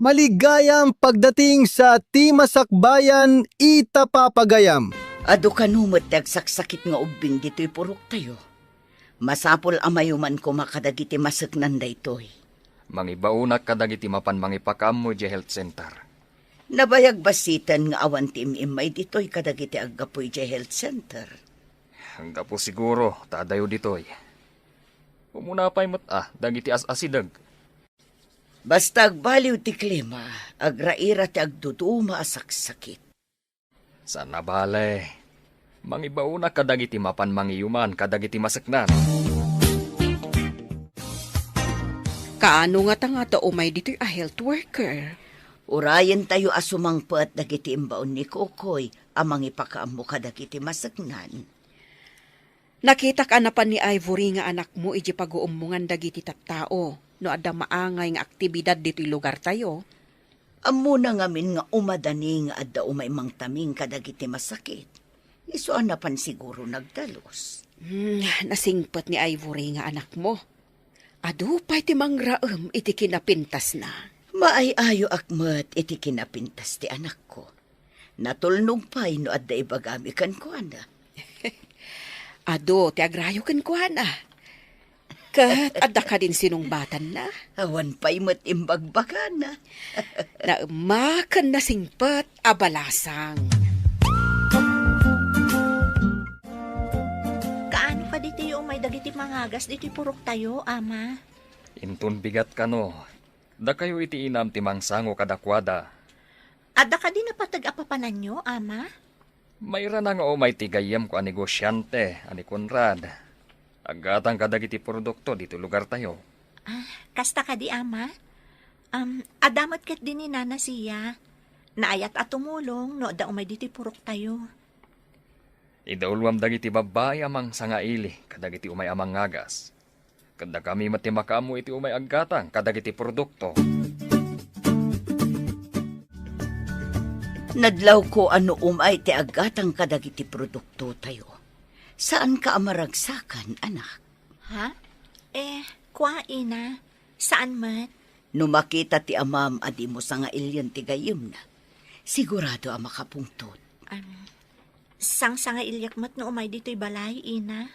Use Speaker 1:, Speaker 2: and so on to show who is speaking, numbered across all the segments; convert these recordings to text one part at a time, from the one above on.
Speaker 1: Maligayang pagdating sa Timasakbayan, Itapapagayam.
Speaker 2: Ado kanumot saksakit nga ubing dito'y purok tayo. Masapol amayuman ko makadagiti masaknan da ito'y.
Speaker 3: Mangibaunak kadagiti mapan mangipakam mo di health center.
Speaker 2: Nabayag basitan nga awan timimay dito'y kadagiti aggapoy di health center.
Speaker 3: Hangga po siguro, tadayo ditoy. Umuna pa'y dagiti as-asidag.
Speaker 2: Basta agbaliw ti klima, agraira ti agduduma asaksakit.
Speaker 3: Sa nabale, mangibaunak kadagiti mapan mangiyuman kadagiti masaknan.
Speaker 4: Kaano nga ta umay dito'y a health worker?
Speaker 2: Urayan tayo asumangpat dagiti imbaon ni Kokoy, amang ipakaam mo kadagiti masaknan.
Speaker 4: Nakita ka na pa ni Ivory nga anak mo iji pag-uumungan dagiti tattao no adda maangay nga aktibidad dito'y lugar tayo.
Speaker 2: Amo na ngamin nga umadani nga adda umay mangtaming kadagiti masakit. Isuan na pan siguro nagdalos.
Speaker 4: Nasingpet ni Ivory nga anak mo. Adu pa'y ti mangraem iti kinapintas na.
Speaker 2: Maay-ayo akmat iti kinapintas ti anak ko. Natulnong pa'y no adda ibagami kan ko ana.
Speaker 4: Adu ti agrayo ken kuana. Kat adda ka din sinungbatan na.
Speaker 2: Awan pa'y matimbagbagan na.
Speaker 4: Na makan na singpet abalasang.
Speaker 5: Kaano pa dito yung may dagiti mangagas dito purok tayo, ama?
Speaker 3: Intun bigat ka no. Da kayo iti inam ti mangsango kadakwada.
Speaker 5: Adda ka din napatag-apapanan nyo, ama?
Speaker 3: Mayra na nga may tigayam ko ani Gosyante, ani Conrad. Agatang kadagiti produkto dito lugar tayo.
Speaker 5: Kasta ka di, ama? Adamat kat din ni Nana siya. Naayat at tumulong, no da umay dito purok tayo.
Speaker 3: Idaulwam dagiti babae amang sangaili, kadagiti umay amang ngagas. Kada kami matimakamo iti umay aggatang, kadagiti produkto.
Speaker 2: Nadlaw ko ano umay ti agatang kadagiti produkto tayo. Saan ka amaragsakan, anak?
Speaker 5: Ha? Kwa ina. Saan mat?
Speaker 2: No makita ti amam adi mo sa nga ilyan ti gayim na, sigurado ang makapungtot.
Speaker 5: Sang-sanga ilyak mat no umay dito'y balay, ina.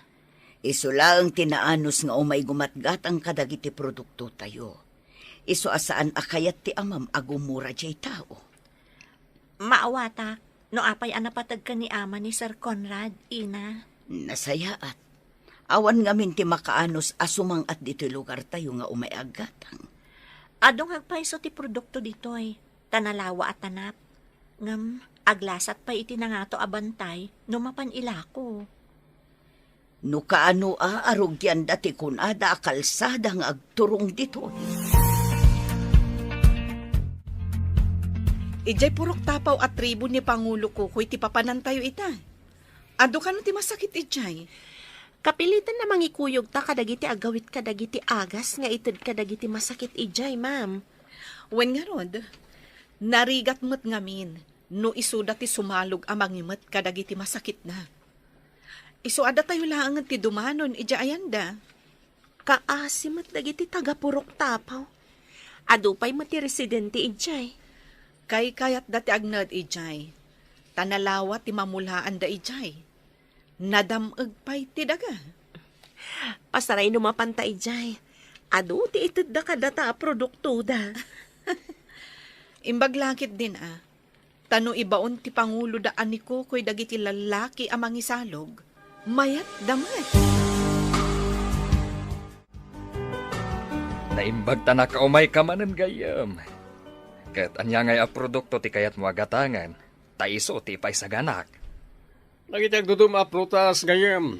Speaker 2: Iso lang tinaanos nga umay gumatgatang kadagiti produkto tayo. Iso asaan akayat ti amam agumura jay tao.
Speaker 5: Maawatak, no apay anapatag ka ni ama ni Sir Conrad, ina.
Speaker 2: Nasayaat. Awan ngamin ti makaanos asumang at dito'y lugar tayo nga umay aggatang.
Speaker 5: Adong hagpaiso ti produkto dito'y, tanalawa at tanap. Ngam, aglasat pa iti na nga to abantay, no mapan ilako.
Speaker 2: No kaano arugyan dati kun ada kalsada nga agturong dito.
Speaker 6: Ijay purok tapaw at tribo ni Pangulo Kukoy ti papanan tayo ita. Ado ka no ti masakit ijay.
Speaker 7: Kapilitan na mangikuyog ta kadagiti agawit kadagiti agas nga ited kadagiti masakit ijay, ma'am.
Speaker 6: Wen nga rod, narigat mo't ngamin no isuda ti sumalog amangimet kadagiti masakit na. Isuada tayo lang ti dumanon ijay ayanda.
Speaker 7: Kaasimat dagiti taga-purok tapaw. Adupay mo ti residente ijay.
Speaker 6: Kay kayat dati agnad ijay. Tanalawa ti mamulaan da ijay. Nadamag pa'y ti daga.
Speaker 7: Pasaray numapanta ijay. Adu ti ited da kadata produkto da.
Speaker 6: Imbaglakit din Tano ibaon ti Pangulo daan ni Kukoy dagiti lalaki amang isalog. Mayat damat.
Speaker 3: Naimbag ta na kaumay kamanan gayam. Kat anya ngay a produkto ti kayat mo agatangan, taiso ti paisaganak.
Speaker 8: Nagitag dudum prutas gayam.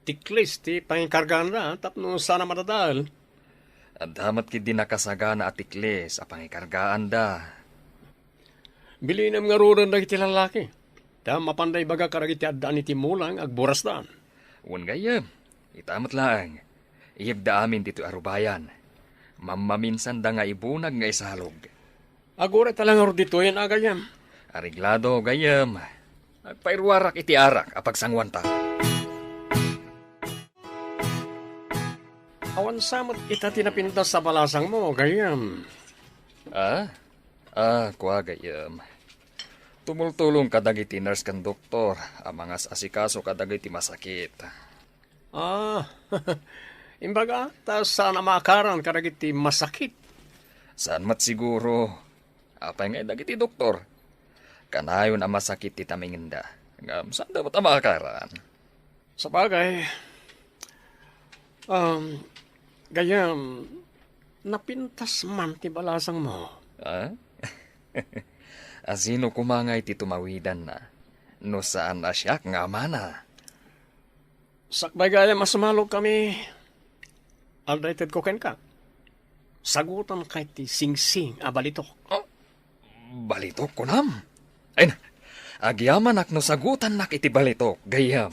Speaker 8: Tiklis ti pangikargaan na tapno sana matadal.
Speaker 3: Adamat ki di nakasagana at tiklis a pangikargaan da.
Speaker 8: Bilinam nga ruran dagiti lalaki. Ta mapanday baga karagiti addaan iti mulang agburas daan.
Speaker 3: Un gayam, itamat lang. Iyagda amin dito arubayan. Mamaminsan da nga ibunag nga isalog.
Speaker 8: Agura talang aro dito yan agayam.
Speaker 3: Ariglado gayam. Agpairwarak iti arak apag sangwanta.
Speaker 8: Awan samot kita tinapintas sa balasang mo, gayam.
Speaker 3: Kuha gayam. Tumultulong kadagiti nurse kan doktor, ang mga asikaso kadagiti masakit.
Speaker 8: Imbaga, tas sana makaran karagiti masakit.
Speaker 3: Saan mat siguro? Apay nga dagiti doktor. Kanayon ang masakit ti taminginda. Ngam, saan dapat ang makakaran?
Speaker 8: Sa bagay, gayam, napintas man ti balasang mo.
Speaker 3: Asino kumangay ti tumawidan na? No saan na siya nga mana?
Speaker 8: Sakbay gaya masumalog kami. Alrighted ko ken ka. Sagutan kay ti sing-sing abalitok.
Speaker 3: Balitok ko nam. Ay na, agyaman ak no sagutan nak iti balitok, gayam.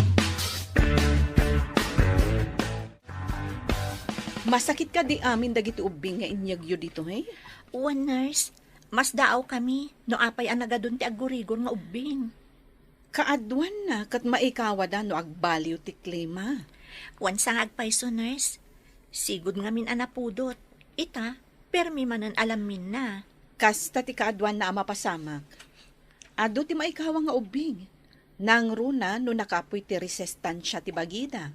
Speaker 6: Masakit ka di amin dagiti ubing nga inyagyo dito, eh?
Speaker 5: One nurse, mas daaw kami, no apay ang nagadun ti agurigor nga ubing.
Speaker 6: Kaadwan na, kat maikawa da no agbaliw ti klima.
Speaker 5: Wan sang agpaiso nurse, sigud nga min anapudot. Ita, permi manan alamin na.
Speaker 6: Kasta ti kaadwan na mapasamak. Ado ti maikawa nga ubing. Nang runa no nakapoy ti resestansya ti bagida.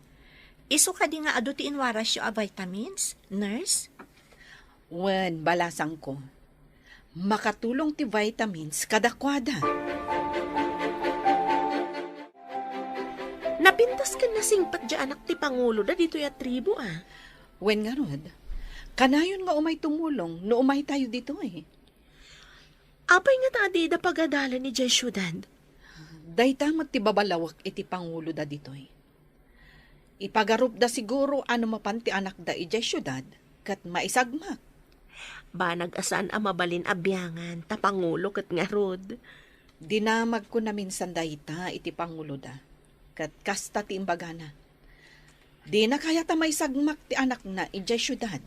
Speaker 5: Iso ka di nga ado ti inwarasyo a vitamins, nurse?
Speaker 6: Wen, balasang ko. Makatulong ti vitamins kadakwada.
Speaker 7: Napintas ka na singpat di anak ti Pangulo da dito ya tribo
Speaker 6: Wen nga rod, kanayon nga umay tumulong no umay tayo dito eh.
Speaker 7: Apay nga taadi da pagadala ni Jay syudad.
Speaker 6: Daytamot ti babalawak iti Pangulo da dito eh. Ipagarup da siguro ano mapanti anak da ijay syudad kat maisagmak.
Speaker 7: Banag asan ang mabalin abyangan ta Pangulo kat nga rod.
Speaker 6: Dinamag ko na minsan dayta iti Pangulo da kat kasta ti imbagana. Di na kaya ta maisagmak ti anak na ijay syudad.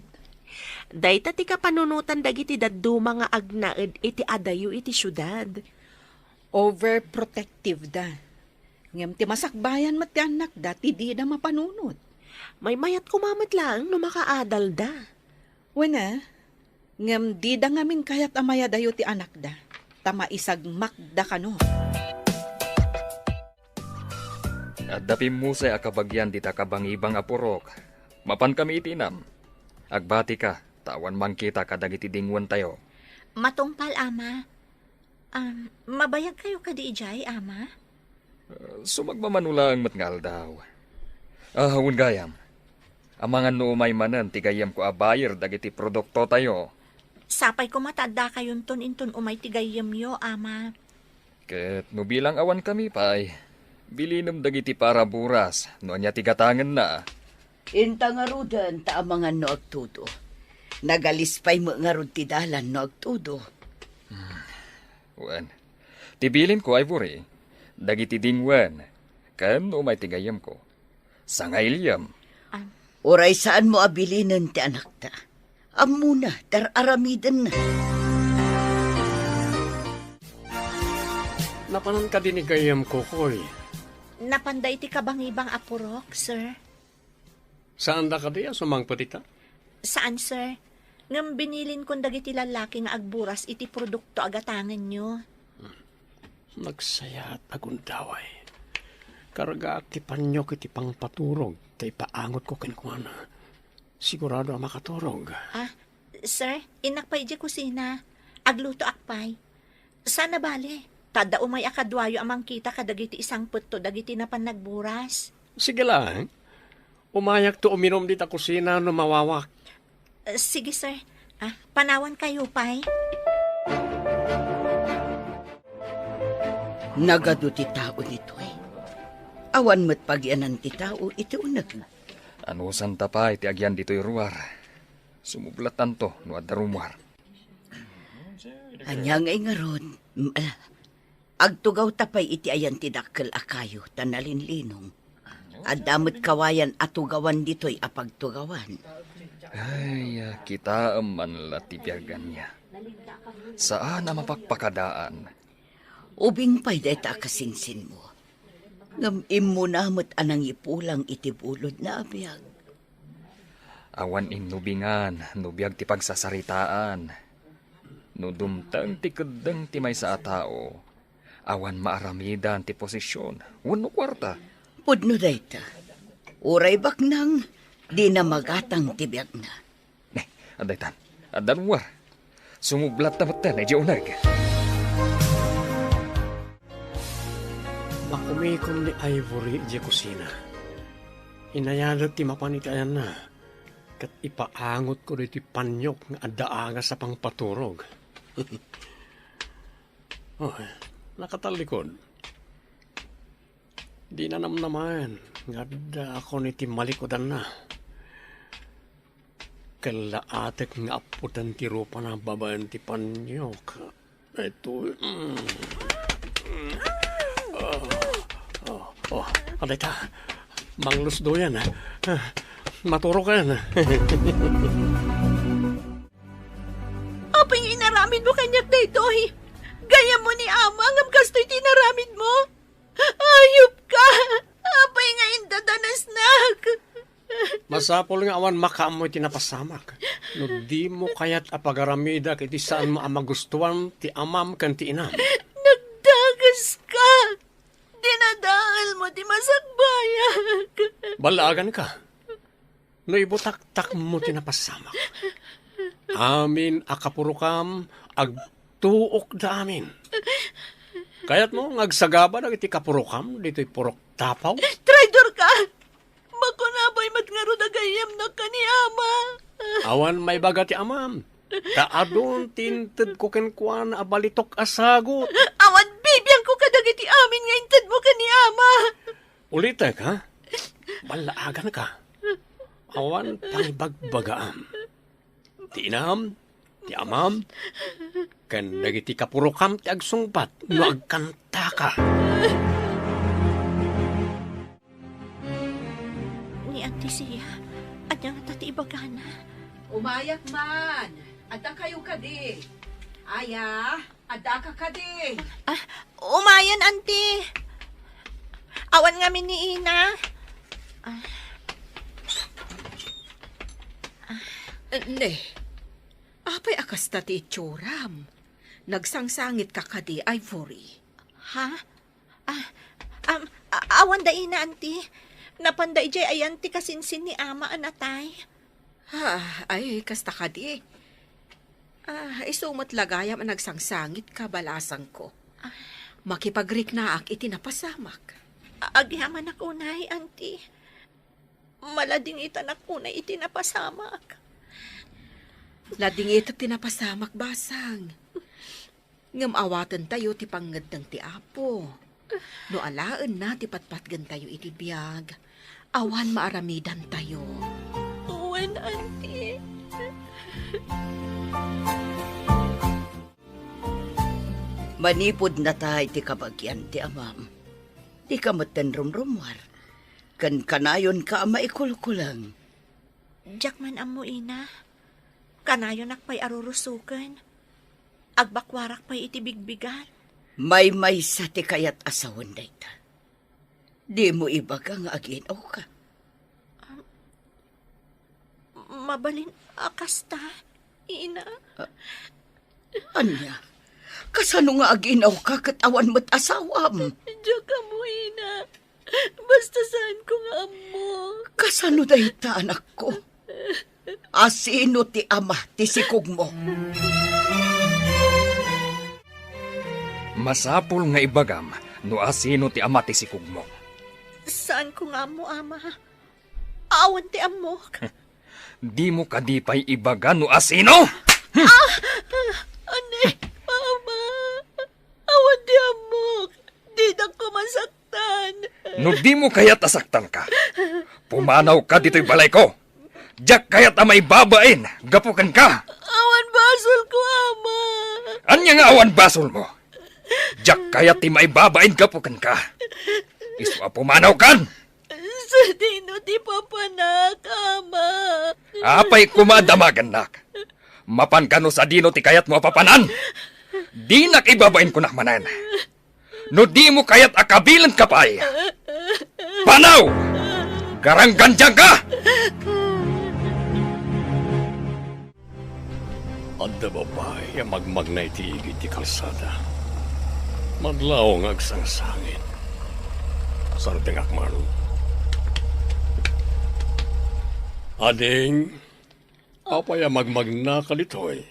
Speaker 7: Dayta ti kapanunutan dagiti daduma nga agnaed iti adayo iti syudad.
Speaker 6: Overprotective da. Ngem ti masakbayan mat ti anak da ti di na mapanunot.
Speaker 7: May mayat kumamat lang no makaadal da.
Speaker 6: Wena, ngem di da ngamin kayat amaya dayo ti anak da. Tama isagmak da kano.
Speaker 3: At dapim musay akabagyan di takabangibang apurok. Mapan kami itinam. Agbati ka, tawan man kita kadagiti dingwan tayo.
Speaker 5: Matungpal, ama. Mabayag kayo kadi ijay, ama?
Speaker 3: Sumagmamanulang matngal daw. Hawun gayam. Amangan no umay manan, tigayam ko abayir dagiti produkto tayo.
Speaker 5: Sapay ko matanda kayon ton inton umay tigayam yo, ama.
Speaker 3: Ket no bilang awan kami pay. Bilinam dagiti para buras, no anya tigatangan na.
Speaker 2: Inta nga rudan ta amangan no agtudo. Nagalispay mo nga rud ti dalan no agtudo.
Speaker 3: Wen, tibilin ko Ivory. Dagiti dingwan. Kan umay tigayam ko. Sangailyam.
Speaker 2: Oray saan mo abilinan ti anak ta. Amuna, tar aramidan na.
Speaker 8: Napanan ka din ni gayam kokoy.
Speaker 5: Napanday ti kabangibang apurok, sir.
Speaker 8: Saan da ka diya sumang patita?
Speaker 5: Saan, sir? Ngam binilin kong dagiti lalaki nga agburas iti produkto agatangan nyo.
Speaker 8: Nagsayat agundaway. Karga ti panyo kiti pang paturog. Tay paangot ko kinukuana. Sigurado ang makaturog.
Speaker 5: Sir, inakpay di kusina. Agluto akpay. Sana bale. Tada umay akadwayo amang kita kadagiti isang putto dagiti na panagburas.
Speaker 8: Sige lang. Umayak to uminom dita kusina no mawawak.
Speaker 5: Sige, sir. Panawan kayo, pay.
Speaker 2: Nagado ti tao nito eh. Awan mo't pagyanan ti tao iti unag.
Speaker 3: Ano santa pa iti agyan dito'y ruwar. Sumublatan to no adda rumwar.
Speaker 2: Anya ngay nga ron. Agtugaw tapay iti ayan ti dakkel akayo tanalinlinong. Adamot kawayan atugawan dito'y apagtugawan.
Speaker 3: Ay, kita man latibyagan niya. Saan na mapagpakadaan?
Speaker 2: Ubing pa'y deta kasinsin mo. Ngam mo namot anang ipulang iti bulod na abiyag.
Speaker 3: Awan in nubingan, nubiyag ti pagsasaritaan. No dumtang ti kedeng ti may sa tao, awan maaramidan ti posisyon, wano kwarta.
Speaker 2: Pudno dayta. Uray baknang, di na magatang tibiyag na.
Speaker 3: Adaytan, adan war. Sumublat na matan ay di unag.
Speaker 8: Makumikom ni Ivory di kusina. Inayadat ti mapanitayan na. Kat ipaangot ko rin ti panyok nga adaaga sa pangpaturog. Oh, nakatalikod. Di na naman. Nga da ako ni ti malikodan na. Kalaatek nga aputan ti rupa na babaan ti panyok. Ito. Aday ta. Manglusdo yan. Maturo ka yan.
Speaker 5: Apay inaramid mo kanyak daytoy. Gaya mo ni ama ngam kastoy tinaramid mo. Ayop ka. Apay nga indadanas nak.
Speaker 8: Masapol nga awan makaamoy tinapasamak. No di mo kayat apagaramida kiti saan mo ang magustuhan ti amam kan ti inam.
Speaker 5: Nagdagas ka. Dinadahal mo di masagbayag.
Speaker 8: Balagan ka. No ibutak-tak mo tinapasamak. Amin akapurukam agtuok da amin. Kayat mo ngagsagaba na iti kapurukam dito'y purok tapaw.
Speaker 5: Traidor ka. Makunabay matngaro na gayam na kaniama.
Speaker 8: Awan may baga ti amam. Taadon tinted ko kenkwan abalitok asagot.
Speaker 5: Awan bibiyang ko kadagiti amin nga intad mo kaniama.
Speaker 8: Ulitek ha? Balaagan ka. Awan pangibagbagaam. Ti inam, ti amam, kan dagiti kapurokam ti agsungpat no agkanta ka.
Speaker 5: Ni Auntie Sia, adya nga tati ibagana.
Speaker 4: Umayak man. Adda kayo kadi. Aya, adda ka kadi.
Speaker 5: Umayan, Auntie. Awan nga min ni Ina.
Speaker 4: Ne, apay akas tati itsuram. Nagsangsangit ka kadi, Ivory.
Speaker 5: Ha? Awan da Ina, Auntie. Napanday jay ayanti kasinsin ni ama anatay.
Speaker 4: Ay, kasta kadi. Isumot lagayam ang nagsangsangit ka balasang ko. Makipagrik na ak itinapasamak.
Speaker 5: Agyaman ako unay, Auntie. Malading itanak unay itinapasamak.
Speaker 4: Lading ito tinapasamak basang. Ngam awatan tayo ti panggad ng ti apo. No alaan na ti patpatgan tayo iti biyag. Awan maaramidan tayo.
Speaker 5: Uwan, Auntie.
Speaker 2: Manipod na tayo ti kabagyan ti amam. Di ka matan rumrumwar. Kan kanayon ka maikulkulang.
Speaker 5: Jakman amo Ina. Kanayon akpay arurusukan. Agbakwarak pa'y itibigbigan.
Speaker 2: May sa ti kayat asawan dayta. Di mo ibaga nga aginaw ka.
Speaker 5: Mabalin akasta, Ina.
Speaker 2: Anya, kasano nga aginaw ka katawan mo't asawam?
Speaker 5: Diyak ka mo, Ina. Basta saan ko nga amo.
Speaker 2: Kasano dayta anak ko? Asino ti ama ti sikog mo?
Speaker 3: Masapul nga ibagam, no asino ti ama ti sikog mo.
Speaker 5: Saan ko nga amo, Ama? Awan ti amok.
Speaker 3: Di mo kadipay ibaga no asino?
Speaker 5: Ane, Mama. Awan ti amok. Di na ko masaktan.
Speaker 3: No di mo kayat asaktan ka. Pumanaw ka dito'y balay ko. Diyak kayat amay babain, gapukan ka.
Speaker 5: Awan basol ko, Ama.
Speaker 3: Anya nga awan basol mo. Diyak kayat ti may babain, gapukan ka. Iswa pumanaw kan.
Speaker 5: Sa dino ti papanak, Ama.
Speaker 3: Apay kumadamagan nak. Mapan ka no sa dino ti kayat mo papanan. Di nakibabain ko nakmanan. No di mo kayat akabilan ka pa'y. Panaw! Garanggandyang ka!
Speaker 8: Adda babae ang magmagnay ti igit ti kalsada. Madlaw ang agsangsangin. Sarting akman. Ading, apay ang magmagna kalitoy.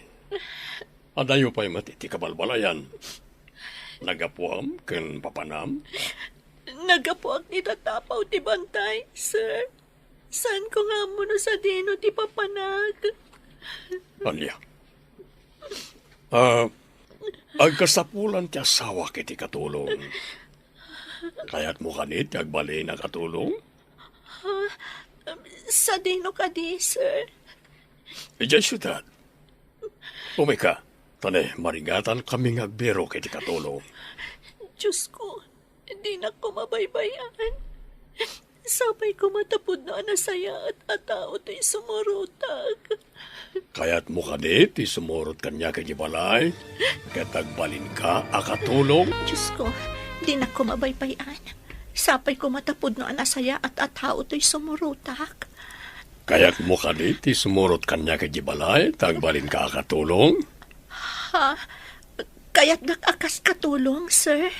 Speaker 8: Adayo pa'y matiti kabalbalayan. Nagapuam ken papanam.
Speaker 5: Nagapuak ni tatapaw ti bantay, sir. Saan ko nga mo no sa dino ti papanag?
Speaker 8: Alya. Agkasapulan ti asawa kiti katulong. Kaya't mo kanit agbali na katulong?
Speaker 5: Sa dino ka di, sir.
Speaker 8: Ijay syudad. Umika, tane maringatan kaming agbero kiti katulong.
Speaker 5: Diyos ko, hindi na ko mabaybayan. Sabay ko matapod na anasaya at atao to'y sumurutag.
Speaker 8: Kaya't mo kanit isumurot kanya kiti balay. Kaya't agbalin ka akatulong.
Speaker 7: Diyos ko, di na ko mabaybayan. Sapay ko matapod no anasaya at atao to'y sumurutak.
Speaker 8: Kaya't mo kanit isumurot kanya kiti balay. Tagbalin ka akatulong.
Speaker 7: Ha? Kaya't nakakas katulong, sir?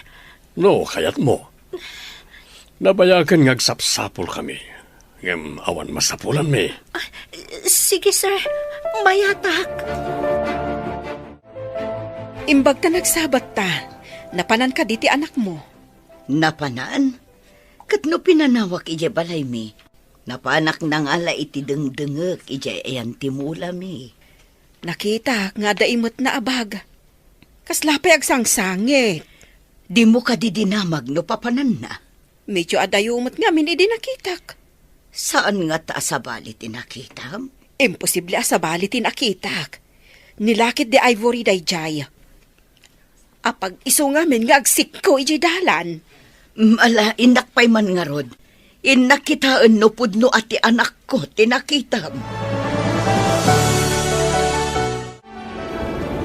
Speaker 8: No, kaya't mo. Nabayagan ngagsapsapol kami. Ngem awan masapulan mi.
Speaker 7: Sige, sir. Mayatak.
Speaker 4: Imbag ta nagsabat ta, napanan ka diti anak mo.
Speaker 2: Napanan? Kat no pinanawak ije balay mi. Napanak na nga la iti dengdengek ije ayan timula mi.
Speaker 4: Nakita nga daimot na abag. Kaslapay agsangsangit.
Speaker 2: Di mo ka didinamag no papanan na.
Speaker 4: Medyo adayumot nga min idi nakitak.
Speaker 2: Saan nga ta asabali tinakita?
Speaker 4: Imposible asabali tinakitak. Nilakit di Ivory dayjay. Apag iso nga min nga agsik ko iji dalan.
Speaker 2: Mala, inakpay man nga rod. Inakitaan no pudno ati anak ko tinakitam.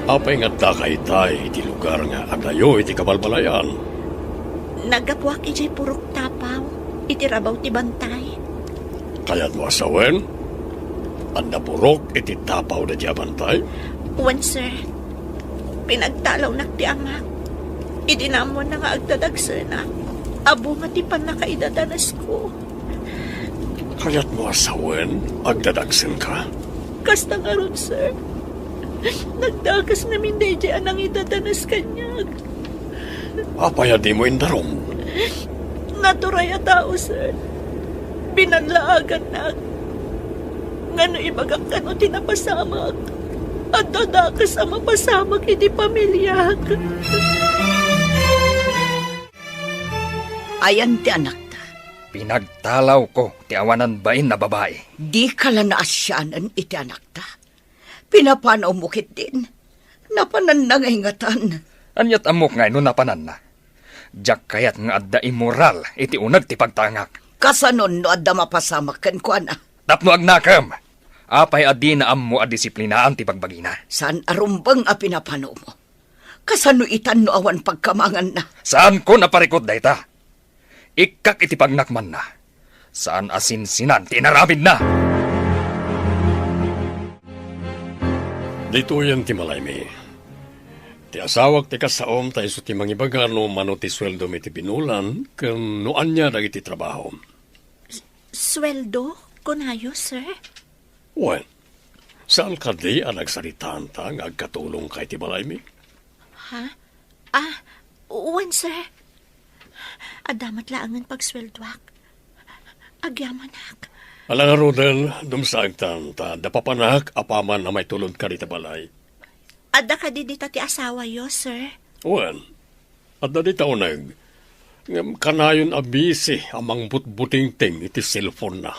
Speaker 8: Apay nga takay-tay iti lugar nga adayo iti kabalbalayan.
Speaker 7: Nagapuak ijay purok tapaw. Iti rabaw ti bantay.
Speaker 8: Kaya't mo asawen, anda purok iti tapaw na diabantay.
Speaker 7: Wan, sir. Pinagtalaw na ti amak. Idinamon na nga agdadagsa na. Abo nga ti panakaidadanas ko.
Speaker 8: Kaya't mo asawen, agdadagsin ka.
Speaker 5: Kasta nga ron, sir. Nagdagas namin dayjay anang idadanas kanyag.
Speaker 8: Apay di mo indarom.
Speaker 5: Naturaya tao, sir. Binanlaagan na. Ngano ibagak ka no tinapasamak. At dadakas ang mapasamak iti pamilyag.
Speaker 2: Ayan ti anak ta.
Speaker 3: Pinagtalaw ko ti awanan bain na babae.
Speaker 2: Di ka lang naasyanan iti anak ta. Pinapanaw mo kit din. Napanan na ngayngatan.
Speaker 3: Anyat amok nga no napanan na. Diyak kayat nga adda immoral iti unag ti pagtangak.
Speaker 2: Kasanon no adda mapasamak ken ko na.
Speaker 3: Tapno agnakam. Apay adi na ammo a disiplinaan ti pagbagina.
Speaker 2: Saan arumbang a pinapanaw mo? Kasano itan no awan pagkamangan na?
Speaker 3: Saan ko naparikot dayta? Ikak iti pagnakman na. Saan asinsinan tinaramid na?
Speaker 8: Dito yan ti malaymi. Ti asawak ti kasaom tayo so ti mangibagano mano ti sweldo mi ti pinulan ken noan niya dagiti trabaho.
Speaker 7: Sweldo? Kunayo, sir?
Speaker 8: Well, sa alkadi ang nagsaritaan ta nga agkatulong kay ti malaymi.
Speaker 7: Ha? Wan, sir. Adamat laangan pagsweldoak. Agyamanak.
Speaker 8: Alang Rodel, dumsagtan ta dapapanak apaman na may tulod ka dita balay.
Speaker 7: Ada ka di dita ti asawa yo, sir?
Speaker 8: Well, at na dita unag, kanayon abisi amang butbuting-ting iti cellphone na.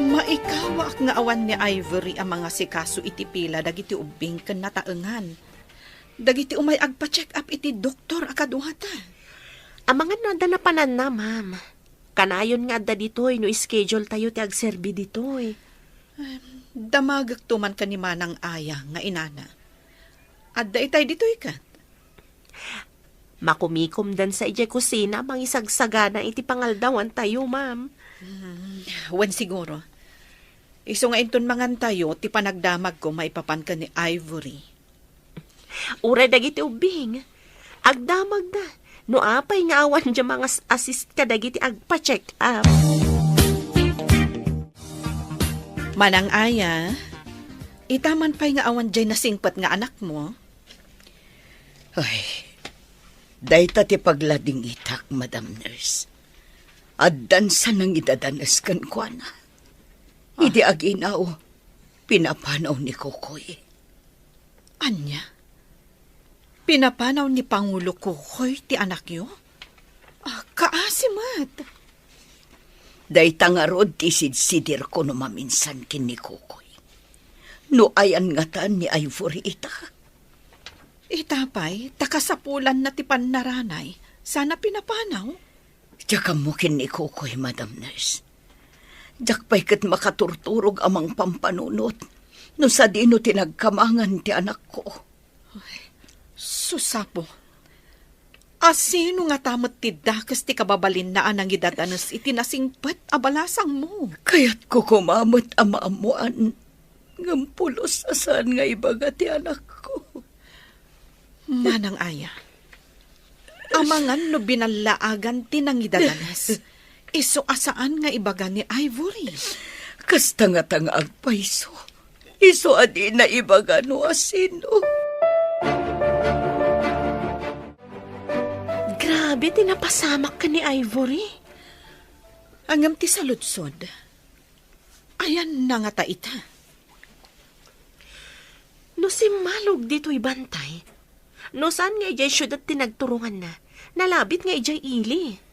Speaker 6: Maikawak nga awan ni Ivory ang mga sikaso iti pila dagiti ubing ken nataengan. Dagiti umay agpa-check up iti doktor akaduhata.
Speaker 7: Amangan no anda na panan na, ma'am. Kanayon nga adda ditoy no schedule tayo ti agserbi ditoy.
Speaker 6: Damagak tuman ka ni manang aya nga inana. Adda itay ditoy ka.
Speaker 7: Makumikom dan sa ijay kusina mangisagsagana iti pangaldawan tayo, ma'am.
Speaker 6: Wen siguro. Iso nga inton mangan tayo, ti panagdamag ko maipapan ka ni Ivory.
Speaker 5: Uray dagiti ubing. Agdamag na. No apay nga awan dyan mga assist ka dagiti agpa-check up.
Speaker 6: Manang Aya, itaman pa'y nga awan dyan nasingpat nga anak mo.
Speaker 2: Ay, dayta ti paglading itak, Madam Nurse. Addan sa nang idadanas kan kwa na. Idi aginaw, pinapanaw ni Kokoy.
Speaker 6: Anya? Pinapanaw ni Pangulo Kukoy ti anak yo? Kaasimat.
Speaker 2: Dayta nga rod ti sidsidir ko no maminsan kin ni Kokoy. No ayan nga taan ni Ivory ita.
Speaker 6: Itapay, takasapulan na ti pannaranay. Sana pinapanaw.
Speaker 2: Diyak mo kin ni Kokoy, Madam Nurse. Diyak pa'y kat makaturturog amang pampanunot. No sa dino tinagkamangan ti anak ko.
Speaker 6: Susapo. Asino nga tamot ti dakas ti kababalin na anang idadanas itinasingpat abalasang mo.
Speaker 2: Kaya't ko kumamot amaamuan. Ngampulos asan nga ibaga ti anak ko.
Speaker 6: Manang Aya, amangan no binalaagan ti nang idadanas. Iso asaan nga ibaga ni Ivory?
Speaker 2: Kasta nga tanga agpaiso. Iso adi na ibaga no asino.
Speaker 5: Grabe, tinapasamak ka ni Ivory.
Speaker 6: Angam ti saludsod. Ayan na nga taita.
Speaker 5: No si Malog dito'y bantay. No saan nga ijay syudad tinagturungan na. Nalabit nga ijay ili.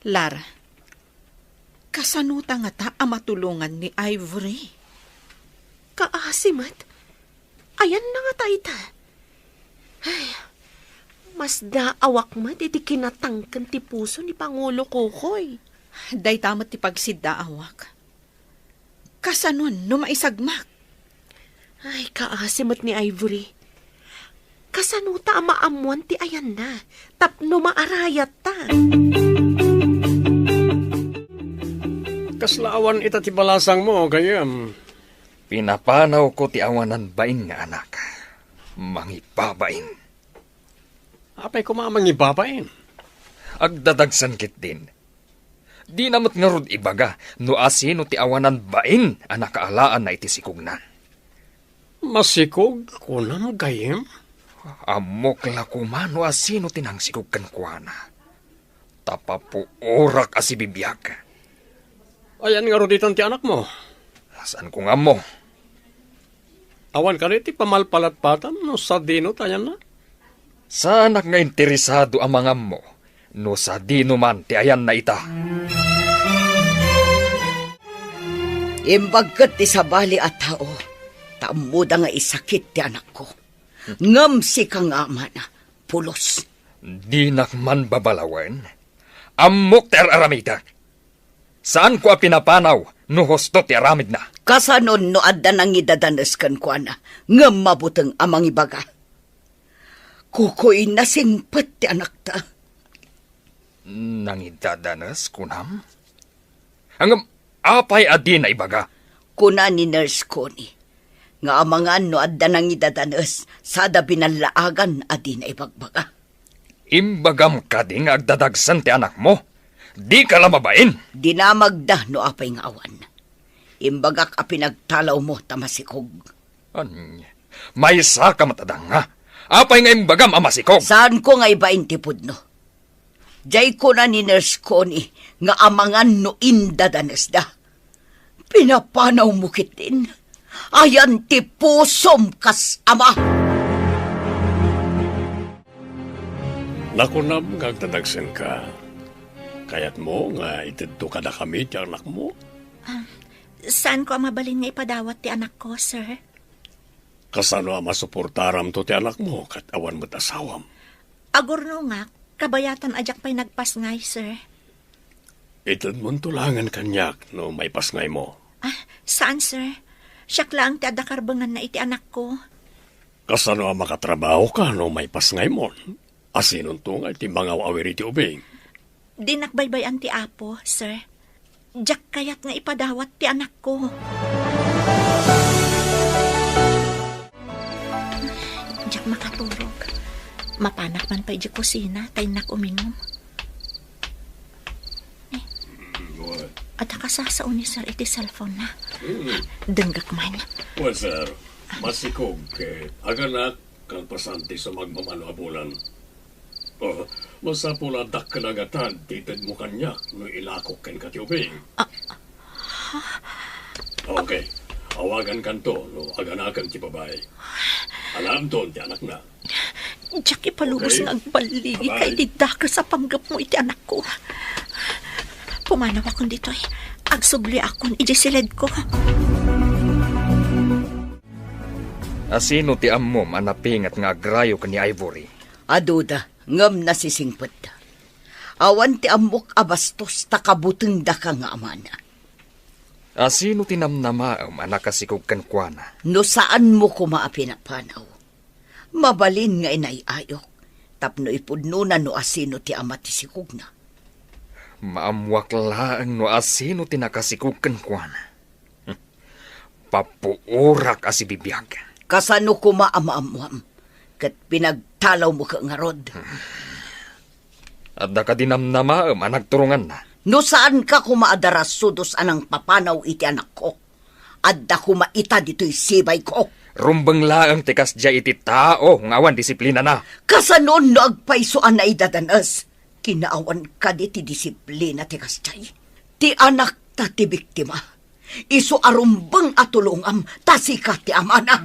Speaker 6: Lara, kasanuta nga ta amatulungan ni Ivory.
Speaker 5: Kaasimat. Ayan na nga taita. Ay, mas daawak mat iti kinatangkan ti puso ni Pangulo Kokoy.
Speaker 6: Day tamat ti pagsiddaawak. Kasanon no maisagmak.
Speaker 5: Ay, kaasimat ni Ivory. Kasanuta amaamuan ti ayan na. Tapno maarayat ta.
Speaker 8: Kaslaawan ita ti balasang mo, gayam.
Speaker 3: Pinapanaw ko ti awanan bain nga anak. Mangibabain.
Speaker 8: Apay kumamang ibabain.
Speaker 3: Agdadagsan kit din. Di namot nga rod ibaga, no asino ti awanan bain ang nakaalaan na iti sikog na.
Speaker 8: Masikog kunam, gayam?
Speaker 3: Amok la kumano asino tinang sikog kan kuana. Tapapo orak asibibiyag.
Speaker 8: Ayan nga roditan ti anak mo.
Speaker 3: Saan ko nga mo?
Speaker 8: Awan ka rin ti pamalpalatpatan no sa dino tayan na.
Speaker 3: Sa anak nga interesado ang mga mo, no sa di numan ti ayan na ita.
Speaker 2: Imbagkat ti sabali at tao, taamuda nga isakit ti anak ko. Ngam si kang ama na, pulos.
Speaker 3: Di nakman babalawan. Amok ti aramida. Saan ko pinapanaw no husto ti aramid na?
Speaker 2: Kasanon no adda nang idadanas kan kwa na, ngam mabutang amang ibaga. Kukoy nasingpat ti anak ta.
Speaker 3: Nangidadanas kunam? Hanggang apay adi na ibaga?
Speaker 2: Kuna ni Nurse Connie, nga amangan no adda nang idadanas, sada binalaagan adi na ibagbaga.
Speaker 3: Imbagam ka ding agdadagsan ti anak mo. Di ka lamabain.
Speaker 2: Dinamagda no apay nga awan. Imbagak a pinagtalaw mo tamasikog.
Speaker 3: May saka matadang nga. Apay nga imbagam amasikog.
Speaker 2: Saan ko nga ibain tipod no? Diyay ko na ni Nurse Connie nga amangan no indadanas da. Pinapanaw mo kitin. Ayan ti pusom kas ama.
Speaker 8: Nakunam gagtadagsen ka. Kayat mo nga itidto ka na kami ti anak mo.
Speaker 7: Saan ko mabalin nga ipadawat ti anak ko, sir?
Speaker 8: Kasano masuportaram to ti anak mo kat awan mo't asawam.
Speaker 7: Agurno nga, kabayatan ajak pa'y nagpasngay, sir.
Speaker 8: Itad mong tulangan kanyak no may pasngay mo.
Speaker 7: Saan, sir? Siyak lang ti adakarbangan na iti anak ko.
Speaker 8: Kasano makatrabaho ka no may pasngay mo. Asinon to nga iti mga awiri ti ubing.
Speaker 7: Di nakbaybayan ti apo, sir. Jack kayat nga ipadawat ti anak ko. Jack makatulog. Mapanak man pa di kusina, tayo nak uminom. At akasasaon ni sir iti cellphone na. Denggak man.
Speaker 8: Well, sir, masikog aganak kang pasanti sa magmamanabulan. Masapuladak ka nagatan, titid mo kanya no ilakok ken katiubing. Okay, awagan kanto no aganakan ti babae. Alam to, ti anak na.
Speaker 7: Jack, ipalubos
Speaker 8: Okay.
Speaker 7: ng agbaligi
Speaker 8: Bye-bye.
Speaker 7: kay didaka sa panggap mo iti anak ko. Pumanaw akong dito eh. Agsubli akong idisilid ko.
Speaker 3: Asino ti ammom anapingat nga agrayo ka ni Ivory?
Speaker 2: Aduda, ngam na sisingpet. Awan ti amok abastos takabuteng da ka nga amana.
Speaker 3: Asino ti namnamaam anakasikog kan kuana?
Speaker 2: No saan mo kumaapinapanaw? Mabalin nga inayayok. Tapno ipudno na no asino ti ama ti sikog na.
Speaker 3: Maamwak laang no asino ti nakasikog kan kuana. Papuurak asi bibiyag.
Speaker 2: Kasano kumaamaamuam. Kat pinagtalaw mo ka nga rod.
Speaker 3: At da ka dinamnamaam anagturungan na.
Speaker 2: No saan ka kumaadaras sudos anang papanaw iti anak ko? Adda kumaita dito'y sibay ko.
Speaker 3: Rumbang laang tikas dya iti tao ngawan disiplina na.
Speaker 2: Kasanon no agpaisuan na idadanas. Kinaawan ka di ti disiplina tikas dyan. Ti anak ta ti biktima. Isu arumbang atulungam tasika ti amana.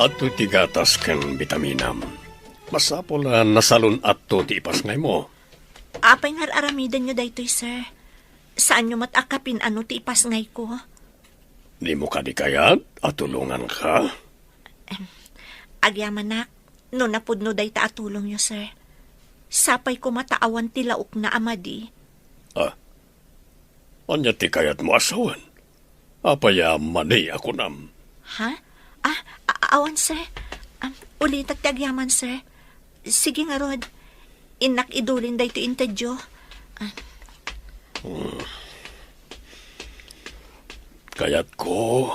Speaker 8: Ato ti gatas ken bitaminam. Masapol na nasalon ato ti ipasngay mo.
Speaker 7: Apay nga aramidan nyo daytoy, sir. Saan nyo matakapin ano ti ipasngay ko?
Speaker 8: Di mo ka di kayat at tulungan ka.
Speaker 7: Agyaman nak, no napudno day ta atulong nyo, sir. Sapay ko mataawan ti laok na amadi.
Speaker 8: Anya ti kayat mo asawan. Apaya mani ako nam.
Speaker 7: Ha? Awan, sir. Ulitak ti agyaman, sir. Sige nga, Rod. Inak idulin day ti intadyo.
Speaker 8: Kayat ko,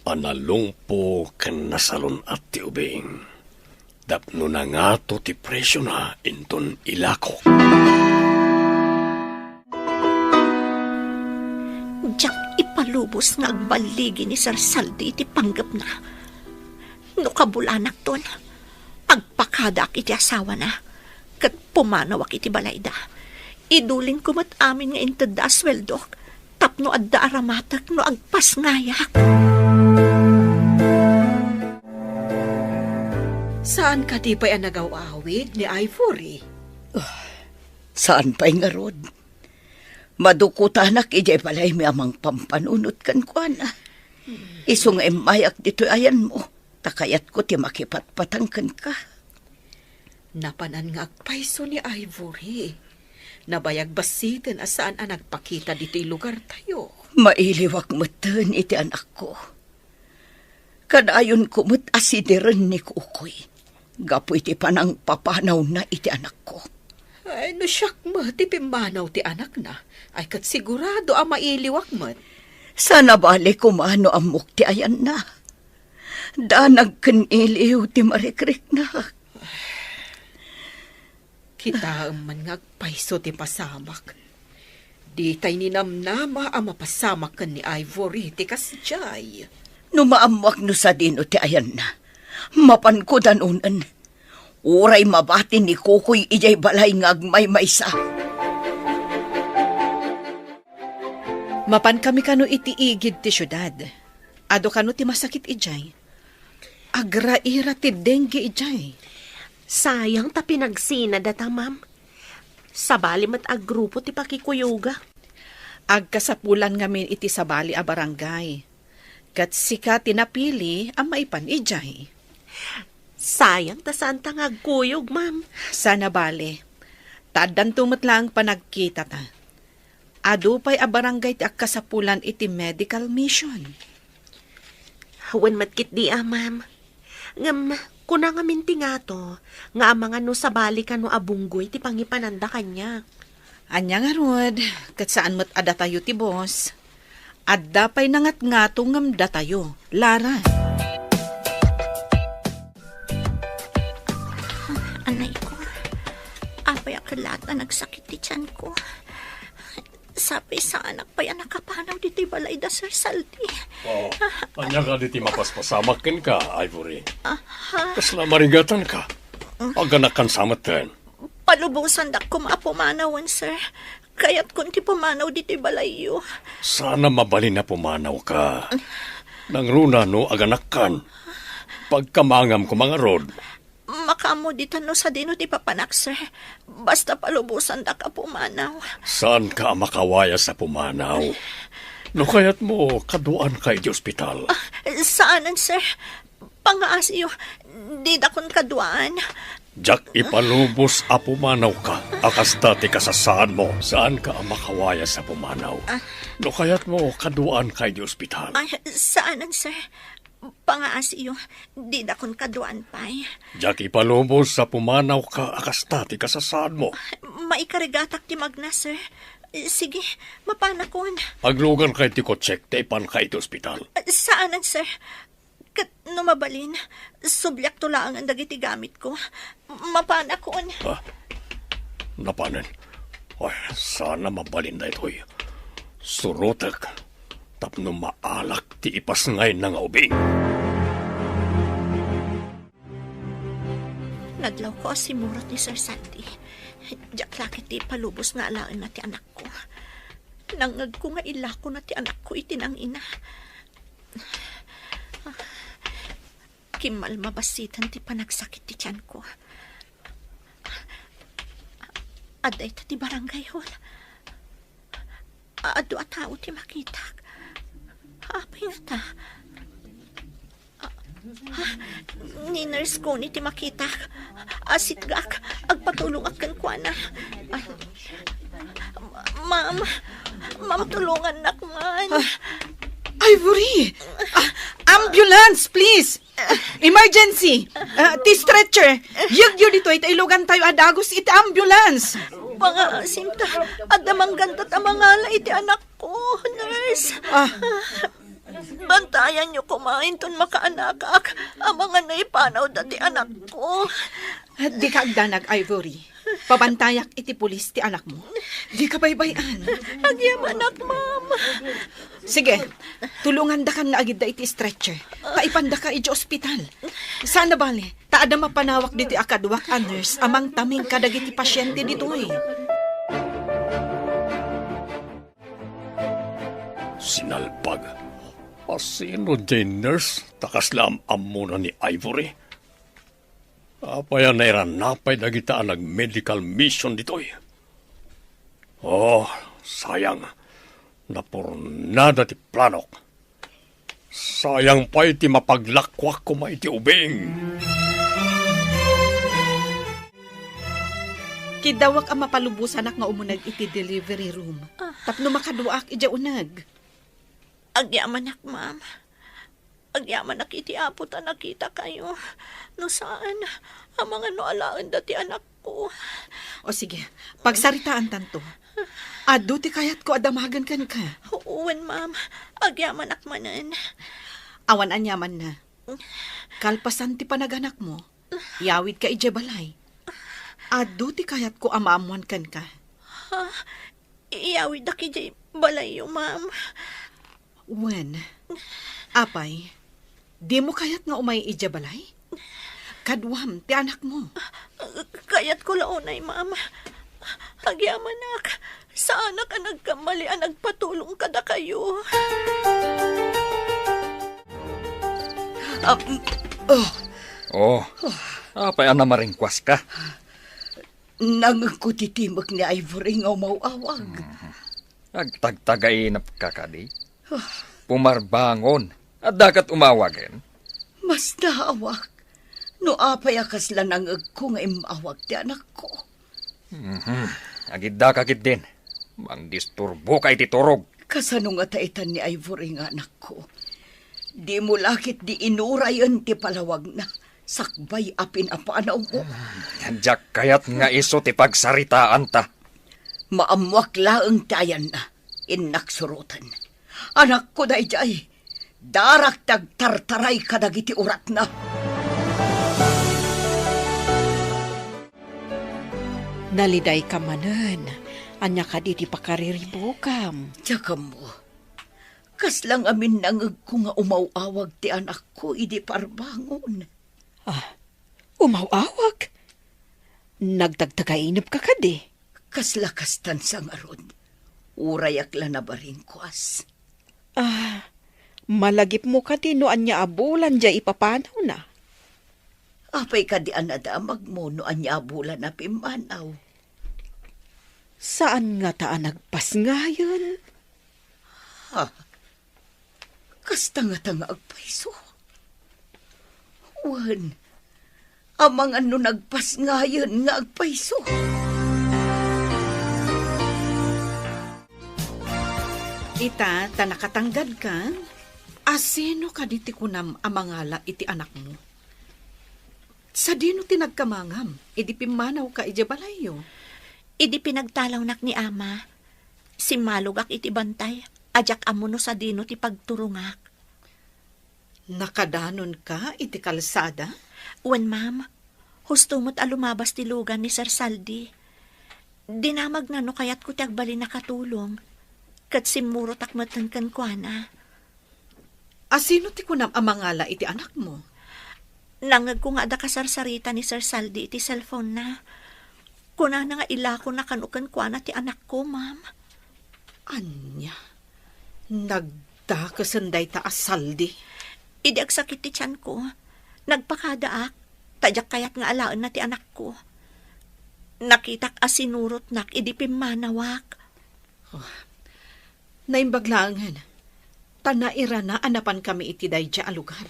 Speaker 8: analungpo ken nasalon at ti ubing. Dapno na nga to ti presyo na inton ilako.
Speaker 7: Jack, ipalubos nga agbaligi ni Sir Saldi iti panggap na. No kabulanak ton, agpakadak iti asawa na. Kat pumanawak iti balayda. Iduling kumat amin nga intada asweldok. Tapno adda aramatak no agpas ngayak.
Speaker 4: Saan ka di pa'y anagaw-awid ni Ivory?
Speaker 2: Saan pa'y nga rod? Madukutanak ijay balay mi amang pampanunot kan kuana. Iso nga imayak dito ayan mo. Takayat ko ti makipatpatangkan ka.
Speaker 4: Napanan nga agpaiso ni Ivory. Nabayag basitin asaan ang nagpakita dito'y lugar tayo.
Speaker 2: Mailiwak matan iti anak ko. Kadayon ko mat asidiran ni Kukoy. Gapo iti panang papanaw na iti anak ko.
Speaker 4: Ay, no siyak mo, ti pimanaw ti anak na. Ay, kat sigurado ang mailiwak mo.
Speaker 2: Sana bali kumano amok ti ayan na. Danag kan iliw ti marikrik na.
Speaker 4: Kita man nga agpaiso ti pasamak. Di tay ninamnama ang mapasamak kan ni Ivory ti kasjay.
Speaker 2: Numaamwak no sa dino ti ayan na. Mapan ko danunan. Uray mabati ni Kukoy ijay balay ngagmay maysa.
Speaker 6: Mapan kami kano iti igid ti syudad. Ado kano ti masakit ijay. Agraira ti dengue ijay.
Speaker 5: Sayang ta pinagsina data, ma'am. Sabali mat agrupo ti pakikuyoga.
Speaker 6: Agkasapulan ngamin iti sabali a barangay. Kat sika tinapili ang maipan ijay.
Speaker 5: Sayang ta saan ta ngagkuyog, ma'am.
Speaker 6: Sana bale. Tadan tumot lang panagkita ta. Ado pa'y a barangay ti agkasapulan iti medical mission.
Speaker 5: Hawan matkit di ma'am. Ngam,
Speaker 7: Kuna nga minti nga to, nga mga no sa balikan no abunggoy ti pangipananda kanya.
Speaker 6: Anya nga rod, kat saan mo't ada tayo ti boss. Adda pa'y nangat-ngato ngamda tayo, Lara.
Speaker 7: Anay ko, apay akalata nagsakit ti tiyan ko. Sabi sa anak pa yan nakapanaw dito balay da Sir Saldi.
Speaker 8: Oh, anya ka diti mapaspasamakin ka, Ivory. Kasla marigatan ka. Aganakan samatan.
Speaker 7: Palubusan dak ko maapumanawan, sir. Kaya't kunti pumanaw dito balayo.
Speaker 8: Sana mabali na pumanaw ka. Nang runa no aganakan. Pagkamangam ko mga rod.
Speaker 7: Makamo dito no sa dino ti papanak, sir. Basta palubusan dak ka pumanaw.
Speaker 8: Saan ka makawaya sa pumanaw? No kaya't mo kaduan ka di ospital.
Speaker 7: Saanan, sir? Pangaasiyo, di dakon kaduan.
Speaker 8: Jak ipalubos a pumanaw ka. Akas dati kasasaan mo. Saan ka makawaya sa pumanaw? No kaya't mo kaduan ka di ospital.
Speaker 7: Saanan, sir? Pangaasiyo, di dakon kaduan pa'y.
Speaker 8: Jak ipalubos sa pumanaw ka. Akas dati kasasaan mo.
Speaker 7: Maikarigatak ti magna, sir. Sige, mapanakon.
Speaker 8: Aglugan kay ti ko check, taipan ka iti ospital.
Speaker 7: Saanan, sir? Kat numabalin, subyak tulaan ang dagiti gamit ko. Mapanakon.
Speaker 8: Napanan. Ay, sana mabalin na ito'y. Surutak. Tapno maalak ti ipas ngay na nga ubing.
Speaker 7: Naglaw ko si Murat ni Sir Sandy. Diyak lakit ti palubos nga alaan na ti anak ko. Nangag ko nga ilako na ti anak ko itinang ina. Kimal mabasitan ti panagsakit ti tiyan ko. Aday ta ti barangay hol. Ado a tao ti makitak. Apay nga ta. Ni nurse ko ni ti makitak. Asit gak, agpatulong akan kwa na. Ma'am, tulungan nak man.
Speaker 6: Ivory! Ambulance, please! Emergency! Ti stretcher! Yagyo dito ito ilugan tayo adagos iti ambulance!
Speaker 7: Mga simta, adamang ganda tamangala iti anak ko, nurse. Bantayan niyo kumain ton makaanakak. Ang mga naipanaw dati anak ko.
Speaker 6: Di ka agdanag, Ivory. Pabantayak iti pulis ti anak mo. Di ka baybayan.
Speaker 7: Agyam anak, ma'am.
Speaker 6: Sige, tulungan da kan nga agid da iti stretcher. Taipanda ka iti ospital. Sana bali, taada mapanawak diti akadwak a nurse amang taming kadagiti pasyente dito eh.
Speaker 8: Sinalpag. Asino di nurse? Takaslam amuna ni Ivory. Apaya na iranapay dagitaan nag-medical mission ditoy. Oh, sayang. Napurnada ti planok. Sayang pa iti mapaglakwak ko iti ubing.
Speaker 6: Kidawak ang mapalubusan nga umunag iti delivery room. Tapno makaduak iti unag.
Speaker 7: Agyaman nak, ma'am. Agyaman nak iti apot a nakita kayo. No saan, ang mga noalaan dati anak ko.
Speaker 6: O sige, pagsaritaan tanto. Ado ti kayat ko adamagan kan ka.
Speaker 7: Uwan, ma'am. Agyaman nak manan.
Speaker 6: Awan anyaman na. Kalpasan ti panaganak mo. Yawid ka ije balay. Ado ti kayat ko amaamuan kan ka.
Speaker 7: Iyawid na kiji balayo, ma'am.
Speaker 6: Wen, apay, di mo kayat nga umay ije balay? Kadwam, ti anak mo.
Speaker 7: Kayat ko launay, ma'am. Agyaman nak, sa anak ang nagkamali ang nagpatulong kada kayo.
Speaker 3: Apay na maringkwas ka.
Speaker 2: Nangagkutitimag ni Ivory nga umawawag.
Speaker 3: Agtagtagainap ka kadi. Pumarbangon. At dagat umawagin.
Speaker 2: Mas naawag. No apay akas lang nangag ko nga imawag ti anak ko.
Speaker 3: Agid da kakit din. Mang disturbo kay titurog.
Speaker 2: Kasano nga taitan ni Ivory nga anak ko. Di mo lakit di inurayan ti palawag na. Sakbay apin apanaw mo.
Speaker 3: Jak kayat nga iso ti pagsaritaan ta.
Speaker 2: Maamwak laeng tayan na. Inaksurutan. Anak ko na ijay. Darak tagtartaray kadagiti urat na.
Speaker 4: Naliday ka manan. Anya ka di pakariribukam.
Speaker 2: Tsaka mo. Kas lang amin nangag ko nga umawawag ti anak ko idi parbangon.
Speaker 4: Umawawag? Nagtagtagainip ka kadi.
Speaker 2: Kas lakas tansang aron. Urayak lang na baringkwas.
Speaker 4: Malagip mo kadi no anya abulan dya ipapanaw na.
Speaker 2: Apay ka di anadamag mo no anya abulan na pimanaw.
Speaker 4: Saan nga taan nagpas ngayon?
Speaker 2: Kas tanga-tanga agpaiso. Wan, amang ano nagpas ngayon nga agpaiso.
Speaker 6: Ita, ta nakatanggad ka? Asino ka di ti kunam amangala iti anak mo? Sa dino tinagkamangam, idi pimanaw ka iti balayo.
Speaker 7: Idi pinagtalaw nak ni ama. Si malugak iti bantay. Ajak amuno sa dino ti pagturungak.
Speaker 6: Nakadanon ka iti kalsada?
Speaker 7: Wen ma'am, husto mo't alumabas ti lugan ni Sir Saldi. Dinamag na no kayat ko ti agbali nakatulong. Kat simuro takmatan kan kuana.
Speaker 6: Asino ti kunam amangala iti anak mo?
Speaker 7: Nangag ko nga da kasarsarita ni Sir Saldi iti cellphone na. Kuna na nga ilako na kanukan kuana ti anak ko, ma'am.
Speaker 6: Anya, nagdakasanday ta asaldi.
Speaker 7: Idi agsakit ti tiyan ko. Nagpakadaak. Tadyak kayat nga alaan na ti anak ko. Nakitak asinurot nak idi pimanawak.
Speaker 6: Naimbaglangan, tanaira na anapan kami iti dayja a lugar.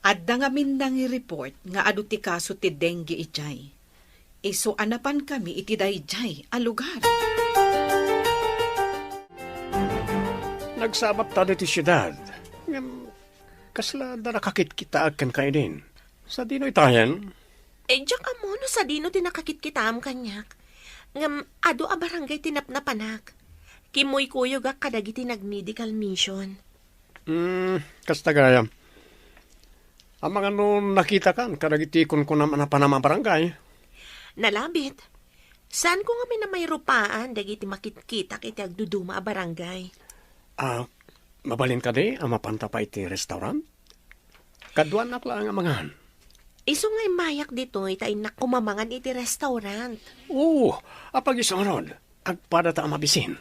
Speaker 6: Adda nga mindang i-report nga adu ti kaso ti dengue ijay. Iso anapan kami iti dayjay a lugar.
Speaker 8: Nagsabap tayo ti siyudad. Kasla da nakakit kita agkan kayo din. Sa dino itayan?
Speaker 7: Diyak amo no sa dino tinakakit kita am kanyak. Ngam ado a barangay tinapnapanak. Kimoy kuyo ga kadagiti nag-medical mission.
Speaker 8: Kasta gaya. Ang mga nakita kan, kadagiti kun naman na panama barangay.
Speaker 7: Nalabit. Saan ko nga may rupaan dagiti makitkita kiti agduduma a barangay?
Speaker 8: Mabalin ka di, ang mapanta pa iti restaurant? Kaduan na lang ang mangan.
Speaker 7: Iso nga'y mayak dito, itain na kumamangan iti restaurant.
Speaker 8: Oo, apag isang rod, agpada ta mabisin.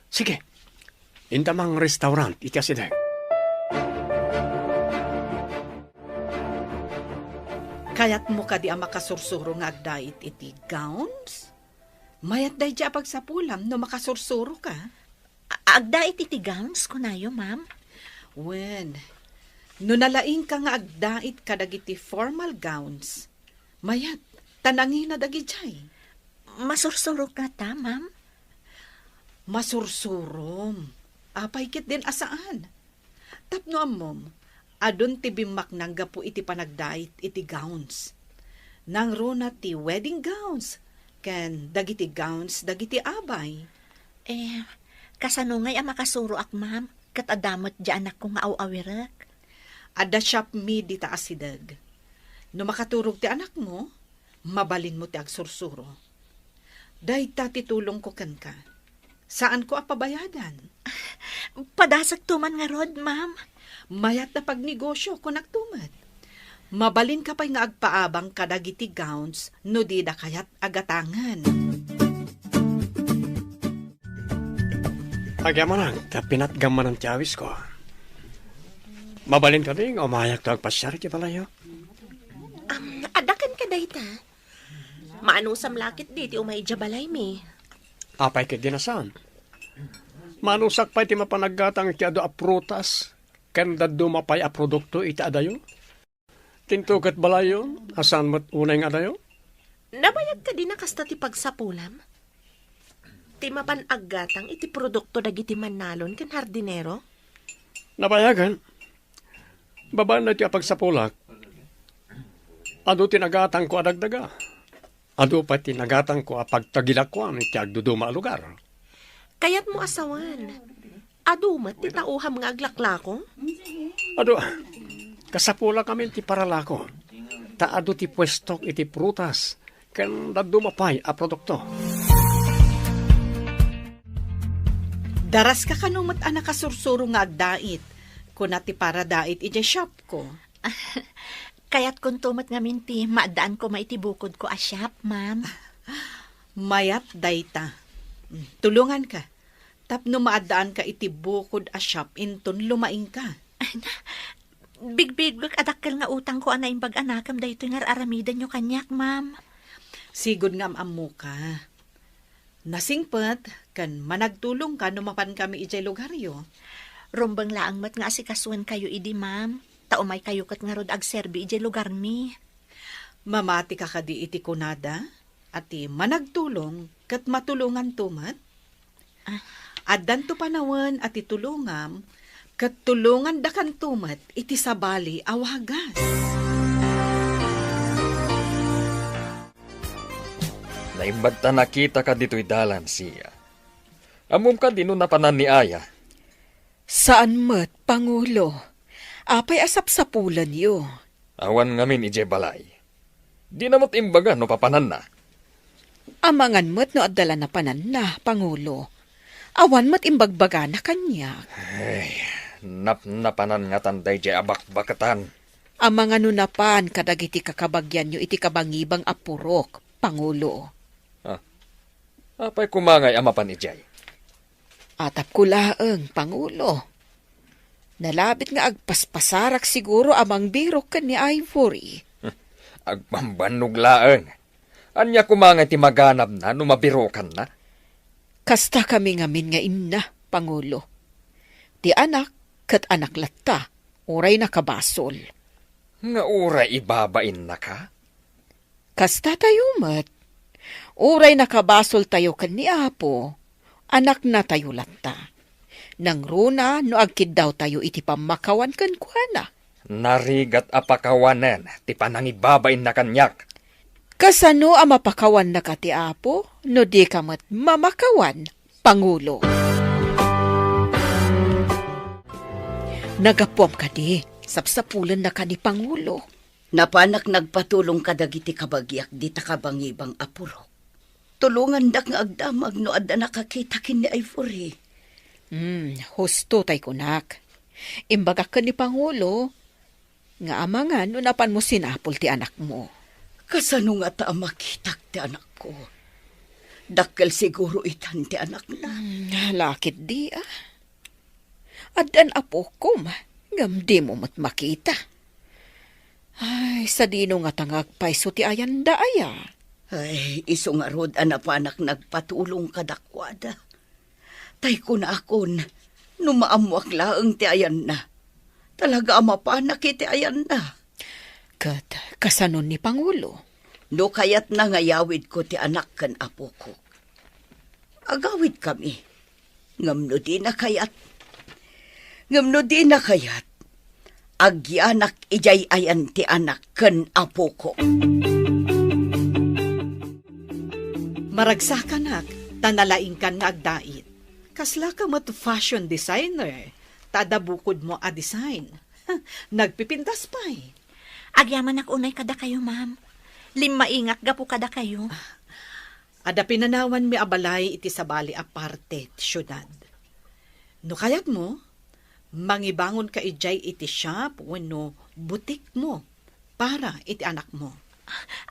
Speaker 8: Sige, indamang restaurant, iti asideg.
Speaker 6: Kayat mo ka di ang makasursuro nga agdait iti gowns? Mayat day di pagsapulam no makasursuro ka?
Speaker 7: Agdait iti gowns ko nayo, ma'am.
Speaker 6: Wen, no nalaing ka nga agdait kadagiti formal gowns, mayat, tanangin na dagijay.
Speaker 7: Masursuro ka ta, ma'am?
Speaker 6: Masursurom. Apay kit din asaan. Tapno amom, adun ti bimak nang gapu iti panagdait iti gowns. Nang runa ti wedding gowns, ken dagiti gowns dagiti abay.
Speaker 7: Kasano nga'y ang makasuro ak, ma'am? Kat adamot dyan anak kong aw-awirak.
Speaker 6: Ada shop mi di ta asidag. No makaturog ti anak mo, mabalin mo ti agsursuro. Day ta titulong ko ken ka. Saan ko apabayadan?
Speaker 7: Padasag tuman nga rod, ma'am.
Speaker 6: Mayat na pagnegosyo ko nagtumat. Mabalin ka pa'y nga agpaabang kadagiti gowns no di da kayat agatangan.
Speaker 8: Agya mo lang, pinatgam man ang tiyawis ko. Mabalin ka din, umayak to agpasyar iti palayo.
Speaker 7: Adakan ka dayta. Maanusam lakit di ti umay jabalay mi.
Speaker 8: Apay ka dinasan. Manusak pa iti mapanaggatang iti ado a prutas, kanda dumapay a produkto iti adayo. Tintukat balayo, asan mo't unay nga adayo?
Speaker 7: Nabayag ka din na kasta ti pagsapulam? Ti mapanaggatang iti produkto dagiti manalon ken hardinero?
Speaker 8: Nabayagan. Babaan na iti apagsapulak. Ado tinagatan ko adagdaga. Ado pa tinagatan ko pagtagilakwan iti agduduma a lugar.
Speaker 7: Kayat mo asawan. Adumat ti tauham nga aglaklako.
Speaker 8: Ado, kasapula kami ti paralako. Taado ti pwestok iti prutas. Ken dadumapay a produkto.
Speaker 6: Daras ka kanumat anak kasursuro nga agdait. Kuna ti para dait iti shop ko.
Speaker 7: Kayat kung tumat nga minti, maadaan ko maitibukod ko a shop, ma'am.
Speaker 6: Mayat dayta. Tulungan ka. Tapno maadaan ka iti bukod a shop inton lumaing ka.
Speaker 7: Big adakkel nga utang ko anay bag anakam dayto nga aramidan nyo kanyak, ma'am.
Speaker 6: Sigod nga amu ka. Nasingpet, kan managtulong ka numapan kami ijay lugaryo.
Speaker 7: Rumbang laang mat nga asikasuan kayo idi, ma'am. Taumay kayo kat nga rod agserbi ijay lugar mi.
Speaker 6: Mamati ka kadi iti kunada, ati managtulong kat matulungan tumat. Addan to panawan ati tulungam, kat tulungan dakan tumat iti sabali awagas.
Speaker 3: Naimbagta nakita ka dito'y dalan siya. Amum ka dino napanan ni Aya.
Speaker 4: Saan mat, Pangulo? Apay asap-sapulan yo.
Speaker 3: Awan ngamin ije balay. Di namot imbaga no papanan na.
Speaker 4: Amangan mat no adala na panan na, Pangulo. Awan mat imbagbaga na kanya.
Speaker 3: Ay, napanan nga tanday je abak-bakatan.
Speaker 4: Amangan no napan kadagiti kakabagyan nyo iti kabangibang apurok, Pangulo.
Speaker 3: Apay kumangay amapan ijay.
Speaker 4: Atap kulaeng, Pangulo. Nalabit nga agpaspasarak siguro amang birok ka ni Ivory.
Speaker 3: Agpambanog laeng. Anya kumangay ti maganap na numabirokan na.
Speaker 4: Kasta kami ngamin nga inna, Pangulo. Ti anak kat anak latta, oray na kabasol.
Speaker 3: Nga uray ibabain na ka?
Speaker 4: Kasta tayo mat. Oray na kabasol tayo kan ni Apo, anak na tayo latta. Nang runa no agkid daw tayo iti pamakawan kan kuana.
Speaker 3: Narigat apakawanen, ti panangibabain na kanyak.
Speaker 4: Kasano ang mapakawan na ka ti Apo, no di ka mat mamakawan, Pangulo. Nagapuam ka di, sapsapulan na ka ni Pangulo.
Speaker 2: Napanak nagpatulong kadagiti kabagyak di takabangibang apurok. Tulungan dak nga agdamag no adda nakakita kin ni Ivory.
Speaker 4: Husto tay kunak. Imbagak ka ni Pangulo, nga amangan no napan mo sinapol ti anak mo.
Speaker 2: Kasano nga ta makitak ti anak ko? Dakkel siguro itan ti anak na.
Speaker 4: Lakit di Adan apo kom, ngam di mo mat makita. Ay, sa dino nga tangag paiso ti ayanda aya.
Speaker 2: Ay, iso nga rod anapanak nagpatulong kadakwada. Tay ko na akon, numaamuak laeng ti ayan na. Talaga amapanak iti ayan na.
Speaker 4: Kat, kasanon ni Pangulo?
Speaker 2: No kayat na ngayawid ko ti anak kan apo ko. Agawid kami. Ngamno di na kayat. Agyanak ijay ayan ti anak kan apo ko.
Speaker 6: Maragsakan tanalaing kan nga agdait. Kasla ka mat fashion designer. Tada bukod mo a design. Nagpipintas pa'y.
Speaker 7: Agyaman ak unay kada kayo, ma'am. Limaingak gapu kada kayo.
Speaker 6: Ada pinanawan mi abalay iti sabali aparte ti syudad. No kayat mo, mangibangon ka ijay iti shop wenno butik mo para iti anak mo.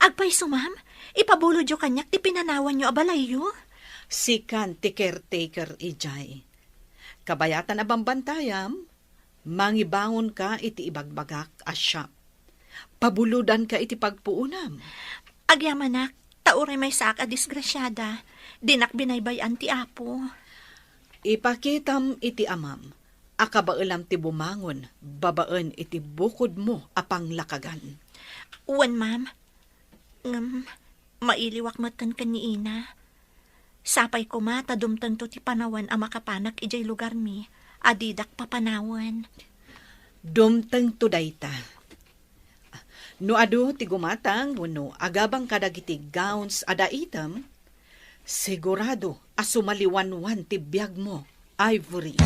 Speaker 7: Agpaiso, ma'am. Ipabulod yo kanyak ti pinanawan nyo abalay yo.
Speaker 6: Sikan ti caretaker ijay. Kabayatan abang bantayam, mangibangon ka iti ibagbagak a shop. Pabuludan ka iti pagpuunam.
Speaker 7: Agyamanak, tauray may sak a disgrasyada. Dinak binaybayan ti Apo.
Speaker 6: Ipakitam iti amam. Akabailam ti bumangon, babaan iti bukod mo apang lakagan.
Speaker 7: Uwan, ma'am. Mailiwak matan ka ni Ina. Sapay ko dumtang to ti panawan a makapanak ijay lugar mi. Adidak papanawan.
Speaker 6: Dumtang to dayta. No adu ti gumatang wenno agabang kadagiti gowns ada item, sigurado asumaliwanwan ti biyag mo, Ivory.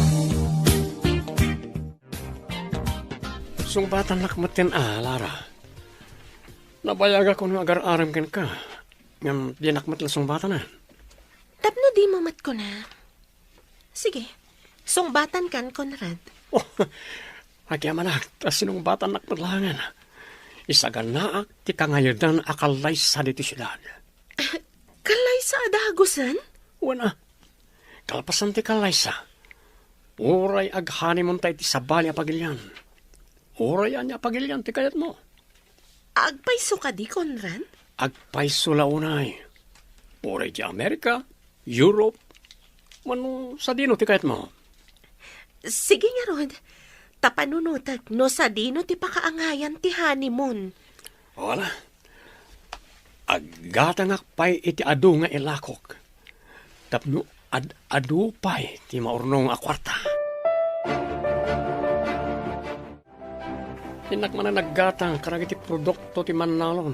Speaker 8: Sungbatan lakmatin Lara. Nabayag ako ng agar-aram ken ka. Ngam di nakmat lang sungbatan na.
Speaker 7: Tapno di mo mat ko na. Sige, sungbatan kan, Conrad.
Speaker 8: Oh, agyaman tas sinungbatan nakmatlangan. Isagan naak ti kangayadan akalay sa diti syudad.
Speaker 7: Kalay sa adagusan?
Speaker 8: Wana, kalpasan ti kalay sa. Uray aghani mon tayo ti sabali a pagilyan. Uray anya pagilyan ti kayat mo.
Speaker 7: Agpaiso ka di, Conrad?
Speaker 8: Agpaiso launay. Uray ti Amerika, Europe, mano sa dino ti kayat mo.
Speaker 7: Sige nga, Rod. Tapanunutag no sa dino ti pakaangayan ti honeymoon.
Speaker 8: Wala. Aggatangak pay iti adu nga ilakok. Tapno adu pay ti maurnong akwarta. Tinak man na naggatang karag iti produkto ti Manalon.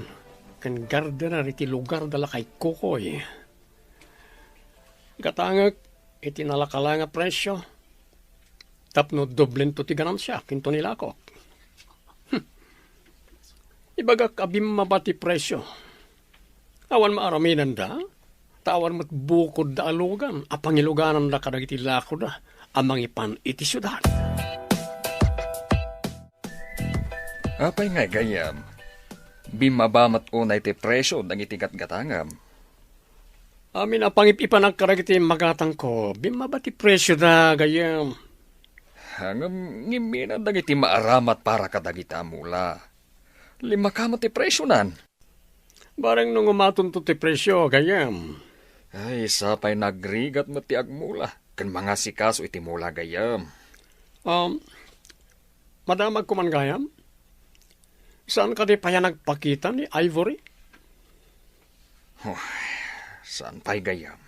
Speaker 8: Kan gardener iti lugar dala kay Kukoy. Gatangak iti nalakala nga presyo. Tapno doblen to ti ganansya kinto nilakok. Ibagak abim mabati presyo. Awan maaraminan da. Tawan mat bukod da alugan. Apangiluganan da kadag iti lako da. Amang ipan iti syudad.
Speaker 3: Apay nga gayam. Bimabamat unay ti presyo dang itigat-gatangam.
Speaker 8: Amin apangipipan ang kadag iti magatang ko. Bimabati presyo da gayam.
Speaker 3: Hangam ngimina dang iti maaramat para kadagita mula. 5 kamot ti presyo nan.
Speaker 8: Barang nung umatunto ti presyo gayam.
Speaker 3: Ay, sapay nagrigat mo ti agmula. Kan mga sikaso iti mula gayam.
Speaker 8: Madamag ko man gayam? Saan ka di pa yan nagpakita ni Ivory?
Speaker 3: Saan pa'y gayam?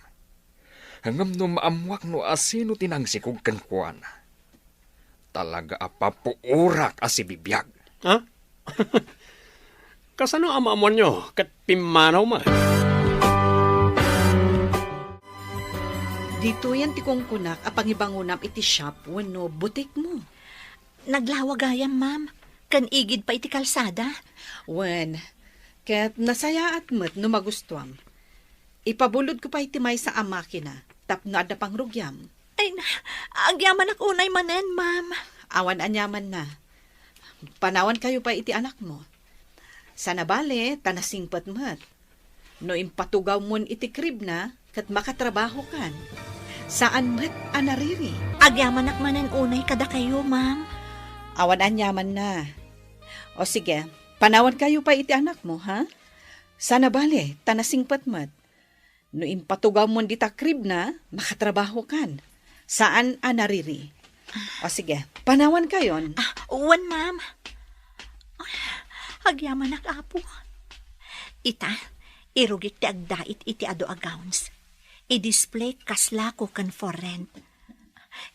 Speaker 3: Hangam no maamwak no asino tinangsikog kankuan. Talaga apapuurak asibibiyag.
Speaker 8: Ha? Kasano amamon nyo? Kat pimanaw man.
Speaker 6: Dito yan ti kungkunak apangibangunam iti shop wenno butik mo.
Speaker 7: Naglawagayam, ma'am. Kan igid pa iti kalsada.
Speaker 6: Wen, ket nasayaat met no magustuam. Ipabulod ko pa iti may sa amakina, tapno ada pang rugyam.
Speaker 7: Ay, agyaman ak unay manen, ma'am.
Speaker 6: Awan anyaman na. Panawan kayo pa iti anak mo. Sana bale, tanasingpat met. No impatugaw mon iti krib na, kat makatrabaho kan. Saan met anariri?
Speaker 7: Agyaman ak manen unay kada kayo, ma'am.
Speaker 6: Awan anyaman na. O sige, panawan kayo pa iti anak mo, ha? Sana bale, tanasingpat met. No impatugaw mo di takrib na, makatrabaho kan. Saan anariri? O sige, panawan kayon.
Speaker 7: Uwan, ma'am. Agyaman ak apo. Ita, irugik ti agdait iti ado a gowns. I-display kasla ko kan for rent.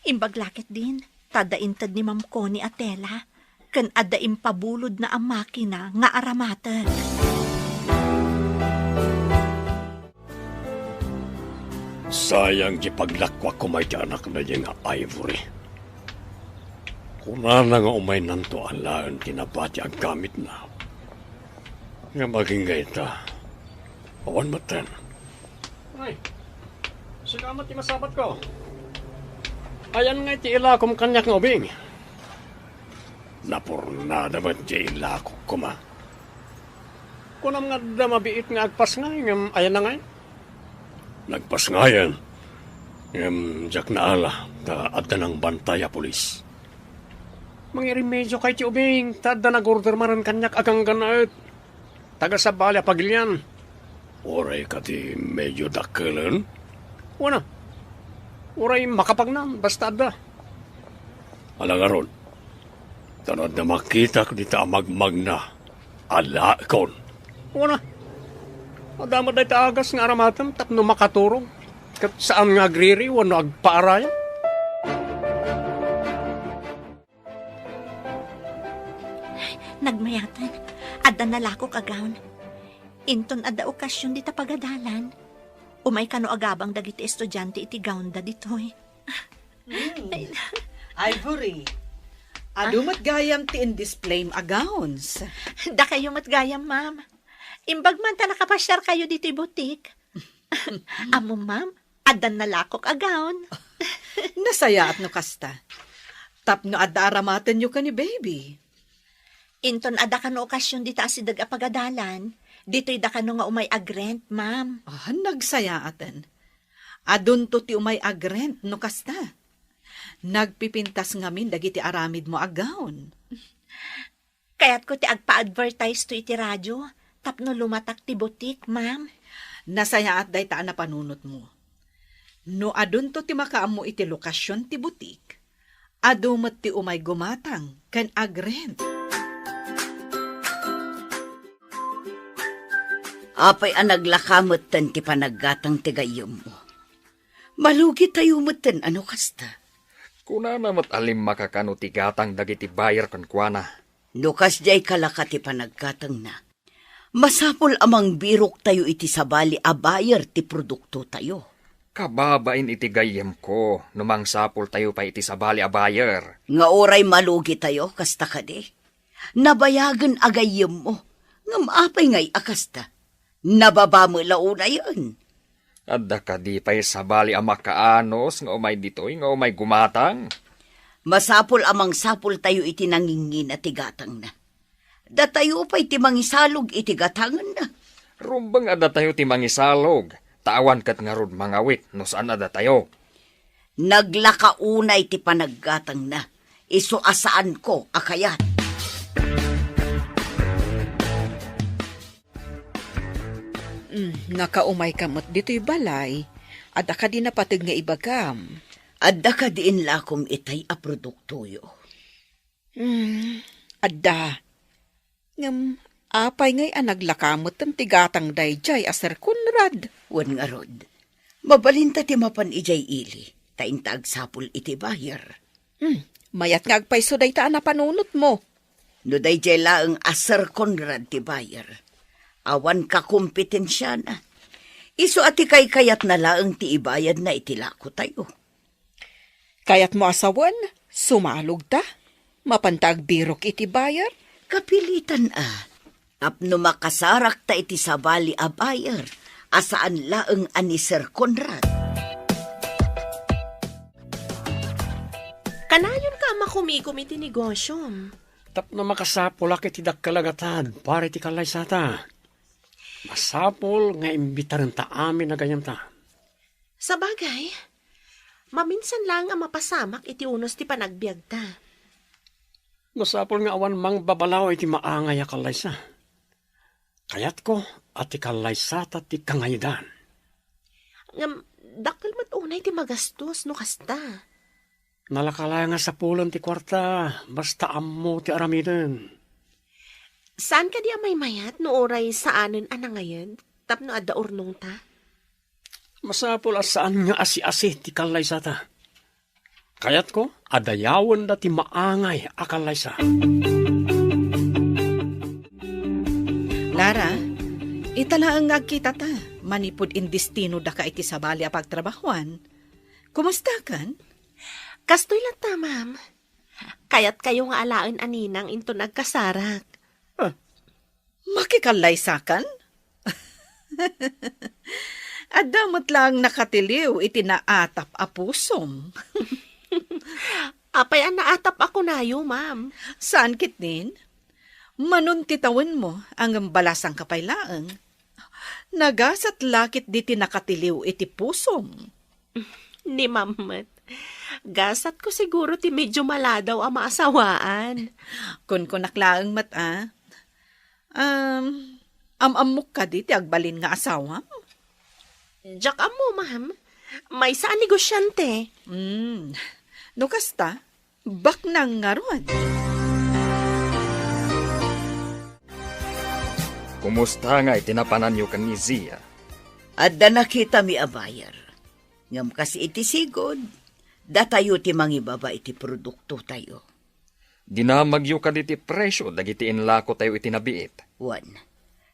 Speaker 7: Imbaglakit din, tadaintad ni Ma'am Connie Atela, kan ada impabulod na ang makina nga aramatan.
Speaker 8: Sayang di paglakwa ko may anak na yung Ivory. Kunana nga umay nanto alaan tinabati ang gamit na. Nga maging gaita. Awan matan. Ay, sikamat ti masabat ko. Ayan nga ti ilakom kanyak nga ubing. Napurnada man ti ilakom ko ma. Kunam nga da mabiit nga agpas nga, ayan na nga. Nagpas nga yan. Jak na ala, ta adda ng bantaya polis. Mangirimedyo kay ti ubing, ta adda nag-order maran kanyak agang ganaet. Taga sa balya pagilyan. Oray ka ti medyo dakkelan. Wana. Oray makapagnan, basta adda. Alangaron. Tanod na makita ko dito magmag na. Ala ikon. Wana. Adama dahi taagas nga aramatan, tapno makaturong. Kat saan nga agriri, wano agpaaraya.
Speaker 7: Nagmayatan. Adda nalako kagawn. Inton adda okasyon dita pagadalan. Umay kano agabang dagiti estudyante iti gown da ditoy.
Speaker 6: Ivory, adumat gayam ti in-display gowns.
Speaker 7: Da kayo matgayam, ma'am. Imbag man ta nakapasyar kayo dito butik. Amo, ma'am, adan nalakok agawn.
Speaker 6: Nasaya at no kasta. Tapno adda aramatan nyo ka ni baby.
Speaker 7: Inton ada kano okasyon dita asidag apagadalan. Dito'y da kano nga umay agrent, ma'am.
Speaker 6: Nagsaya aten. Adun to ti umay agrent no kasta. Nagpipintas ngamin dagiti aramid mo agawn.
Speaker 7: Kaya't ko ti agpa-advertise to iti radyo. Tapno lumatak ti butik, ma'am.
Speaker 6: Nasaya at day taan na panunot mo. No adun to ti makaam mo iti lokasyon ti butik. Adumat ti umay gumatang kan agrent.
Speaker 2: Apay ang naglakamot tan ti panaggatang tigayom mo. Malugi tayo matan ano kasta.
Speaker 3: Kuna namat alim makakano ti gatang dagiti bayar kan kuana.
Speaker 2: Nukas jay kalaka ti panaggatang na. Masapol amang birok tayo iti sabali a bayar ti produkto tayo.
Speaker 3: Kababain iti gayem ko, numang sapol tayo pa iti sabali a bayar.
Speaker 2: Nga oray malugi tayo, kasta ka di. Nabayagan agayem mo, ngam apay ngay akasta. Nababa mo launa yun.
Speaker 3: Adda ka di pa'y sabali a makaanos, nga umay ditoy, nga umay gumatang.
Speaker 2: Masapol amang sapol tayo iti nangingin at tigatang na. Datayo pa iti mangisalog iti gatangan na.
Speaker 3: Rumbang adda tayo ti mangisalog. Tawan kat nga rod mga wit, no saan ada tayo?
Speaker 2: Naglakaunay ti panaggatang na. Iso asaan ko akayat.
Speaker 6: Nakaumay kamot dito'y balay. Adda ka di napatig nga ibagam.
Speaker 2: Adda ka diin lakom itay a produktoyo.
Speaker 6: Adda. Ngam, apay ngay naglakamot ang tigatang dayjay aser Conrad.
Speaker 2: Wan nga rod. Mabalinta ti mapan ijay ili. Taintag sapul iti bayar.
Speaker 6: Mayat nga agpayso day taan na panunot mo.
Speaker 2: No dayjay laeng aser Conrad ti bayar. Awan ka kompetensya na. Iso ati kay kayat na laeng ti ibayad na itilako tayo.
Speaker 6: Kayat mo asawan, sumalog ta. Mapantag birok iti bayar.
Speaker 2: Kapilitan Apno makasarak ta iti sabali a bayar. Asaan laeng ani Sir Conrad.
Speaker 5: Kanayon ka makumigom iti negosyo.
Speaker 8: Tapno makasapol ak iti dakkalagatan, pare ti kalay sata. Masapol nga imbitaran ta amin na ganyan ta.
Speaker 5: Sa bagay, maminsan lang ang mapasamak iti unos ti panagbiag ta.
Speaker 8: Masapol nga awan mang babalaw iti maangay a kalay sa. Kayat ko at ti kalay sata ti kangayidan.
Speaker 5: Ngam, dakkel mat unay ti magastos no kasta.
Speaker 8: Nalakalaya nga sa pulon ti kwarta, basta ammo ti aramiden.
Speaker 5: Saan ka di amay mayat no oray saanen ngayon? Tapno adda urnong ta?
Speaker 8: Masapol as saan nga asi-asi ti kalay sata. Kayat ko, adayawan da ti maangay a kalay sa.
Speaker 6: Lara, italaang agkita ta. Manipod in destino da ka iti sabali a pagtrabahuan. Kumusta kan?
Speaker 5: Kastoy lang ta, ma'am. Kayat kayo nga alaan aninang into nagkasarak.
Speaker 6: Makikalay sakan? Adamot lang nakatiliw iti naatap a pusom.
Speaker 5: Apay ang naatap ako nayo, ma'am.
Speaker 6: Saan kitnin? Manuntitawan mo ang balasang kapaylaang. Nagasat lakit diti nakatiliw iti pusom.
Speaker 5: Ni mamat. Gasat ko siguro ti medyo maladaw ang maasawaan.
Speaker 6: Kun naklaang mata, amamok ka di ti agbalin nga asawa?
Speaker 5: Diyak mo, ma'am. May saan negosyante.
Speaker 6: No kasta, bak nang ngaron.
Speaker 3: Kumusta nga itinapanan nyo kan ni Zia?
Speaker 2: Adda nakita mi a bayar. Ngam kasi iti sigod. Datayo ti mangibaba iti produkto tayo.
Speaker 3: Dinamagyo ka diti presyo, dagiti inlako tayo itinabiit.
Speaker 2: Wan,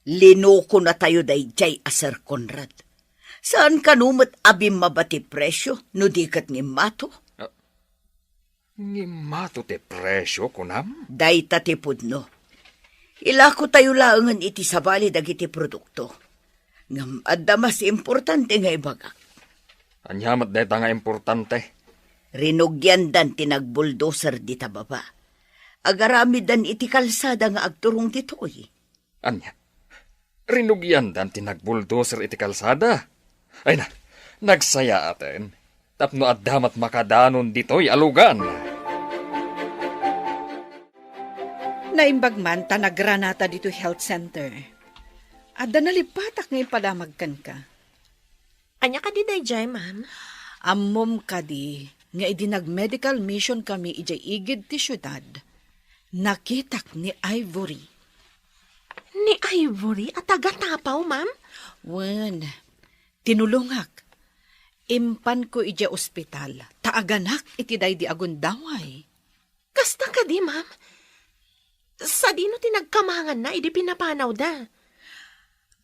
Speaker 2: linoko na tayo dayjay a Sir Conrad. Saan kanumot abim mabati presyo, no di kat ng mato?
Speaker 3: Ni mato ti presyo, kunam?
Speaker 2: Day tatipod no. Ilako tayo laangan iti sabali dagiti produkto. Ngam adda mas importante nga ibagak.
Speaker 3: Anyamat deta nga importante.
Speaker 2: Rinugyan dan tinagbuldoser di tababa. Agarami dan iti kalsada nga agturong ditoy.
Speaker 3: Anya, rinugyan dan tinagbuldoser iti kalsada. Ay na, nagsaya atin. Tapno at damat makadanon dito'y alugan.
Speaker 6: Naimbag man ta nagranata dito health center. Ada nalipatak ngayon padamagkan ka.
Speaker 7: Anya ka di dayjay, ma'am?
Speaker 6: Ammom ka di, nga idi nag-medical mission kami ijay igid ti syudad. Nakitak ni Ivory.
Speaker 7: Ni Ivory at taga-tapaw, ma'am?
Speaker 6: Wen, tinulungak. Impan ko ijay ospital. Taaganak iti day di agundaway.
Speaker 7: Kasta ka di, ma'am? Sa dino tinagkamangan na, idi pinapanaw da.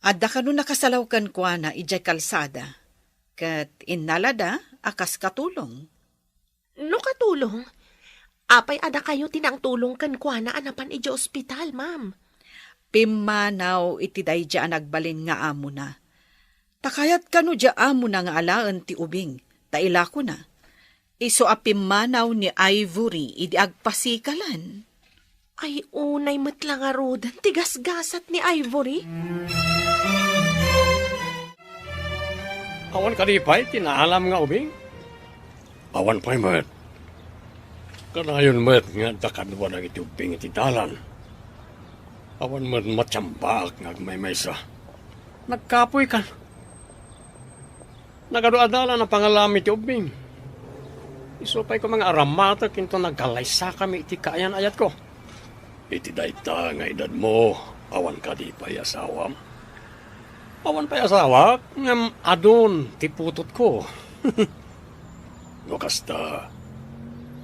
Speaker 6: Adda ka nun nakasalawkan ko na ijay kalsada. Kat inalada, akas katulong.
Speaker 7: No katulong? Apay ada kayo tinang tulong kan kwa na anapan iji ospital, ma'am.
Speaker 6: Pimanaw iti day dya nagbalin nga amo na. Takayat kano dya amo na nga alaan ti ubing. Taila ko na. Iso a pimanaw ni Ivory idi agpasikalan.
Speaker 7: Ay unay matlang arudan, tigasgasat ni Ivory.
Speaker 8: Awan ka di pa'y tinaalam nga ubing? Awan pa'y mat. Kanayon mat nga dakadwa na iti ubing iti dalan. Awan mat matsyambak nga agmaymaysa. Nagkapoy ka. Nagaduadala na pangalami iti ubing. Isupay ko mga aramata kinto nagkalaysa kami iti kaayan ayat ko. Iti dayta nga edad mo, awan ka di pa'y asawam. Awan pa'y asawa, ngam adon ti putot ko. No kasta,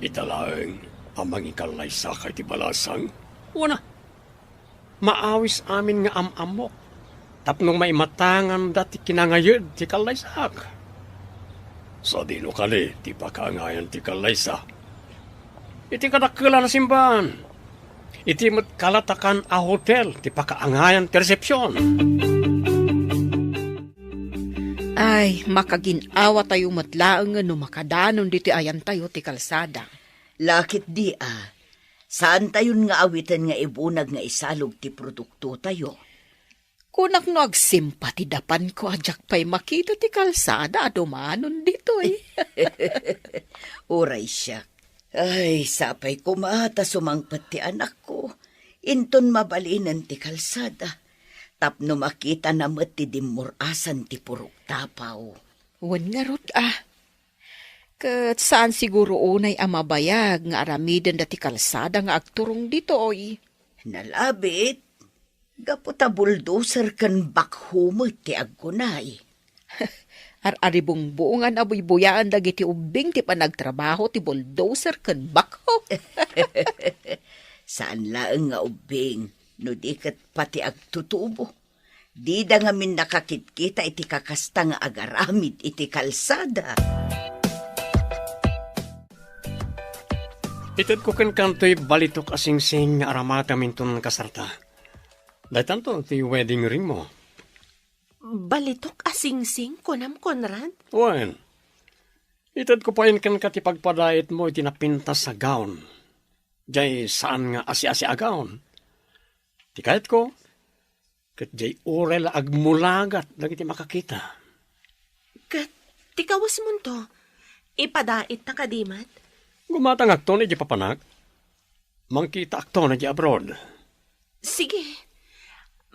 Speaker 8: italaeng amang ikalaysa kay ti balasang. Wana, maawis amin nga amamok. Tapnong may matangan dati kinangayod ti kalaysak. Sa dino kali, ti pakangayan ti kalaysa. Iti kadakila na simbahan. Iti kalatakan a hotel, ti pakaangayan ti resepsyon.
Speaker 4: Ay, makaginawa tayo matlaang no makadanon diti ayan tayo ti kalsada.
Speaker 2: Lakit di saan tayon nga awitan nga ibunag nga isalog ti produkto tayo?
Speaker 4: Kunak no agsimpa ti dapan ko ajak pa'y makita ti kalsada adumanon dito eh.
Speaker 2: Uray siya. Ay, sapay ko mata sumangpat ti anak ko. Inton mabalinan ti kalsada. Tapno makita na met ti dimurasan ti purok tapaw.
Speaker 4: Wan nga rod Kat saan siguro unay amabayag nga aramiden dati kalsada nga agturong dito oy.
Speaker 2: Nalabit. Gaputa bulldozer kan bakhumot ti agkunay.
Speaker 4: Aribong buungan aboy buyaan dagiti ubing ti panagtrabaho ti bulldozer ken bakho.
Speaker 2: Saan laeng nga ubing, no di kat pati agtutubo. Di da nga min nakakitkita iti kakasta nga agaramid iti kalsada.
Speaker 8: Itad ko kan kanto'y balitok asing-sing nga aramata minton kasarta. Dahil tanto, ti wedding ring mo.
Speaker 7: Balitok asing-sing, kunam Conrad?
Speaker 8: Wen, itad ko pa yun kan katipagpadait mo itinapintas sa gown. Diyay saan nga asi-asi a gown. Ti kahit ko, kat jay orel agmulagat dagiti makakita.
Speaker 7: Kat, tikawas mo to, ipadait na kadimat?
Speaker 8: Gumatang akto na di papanak. Mangkita akto na di abroad.
Speaker 7: Sige,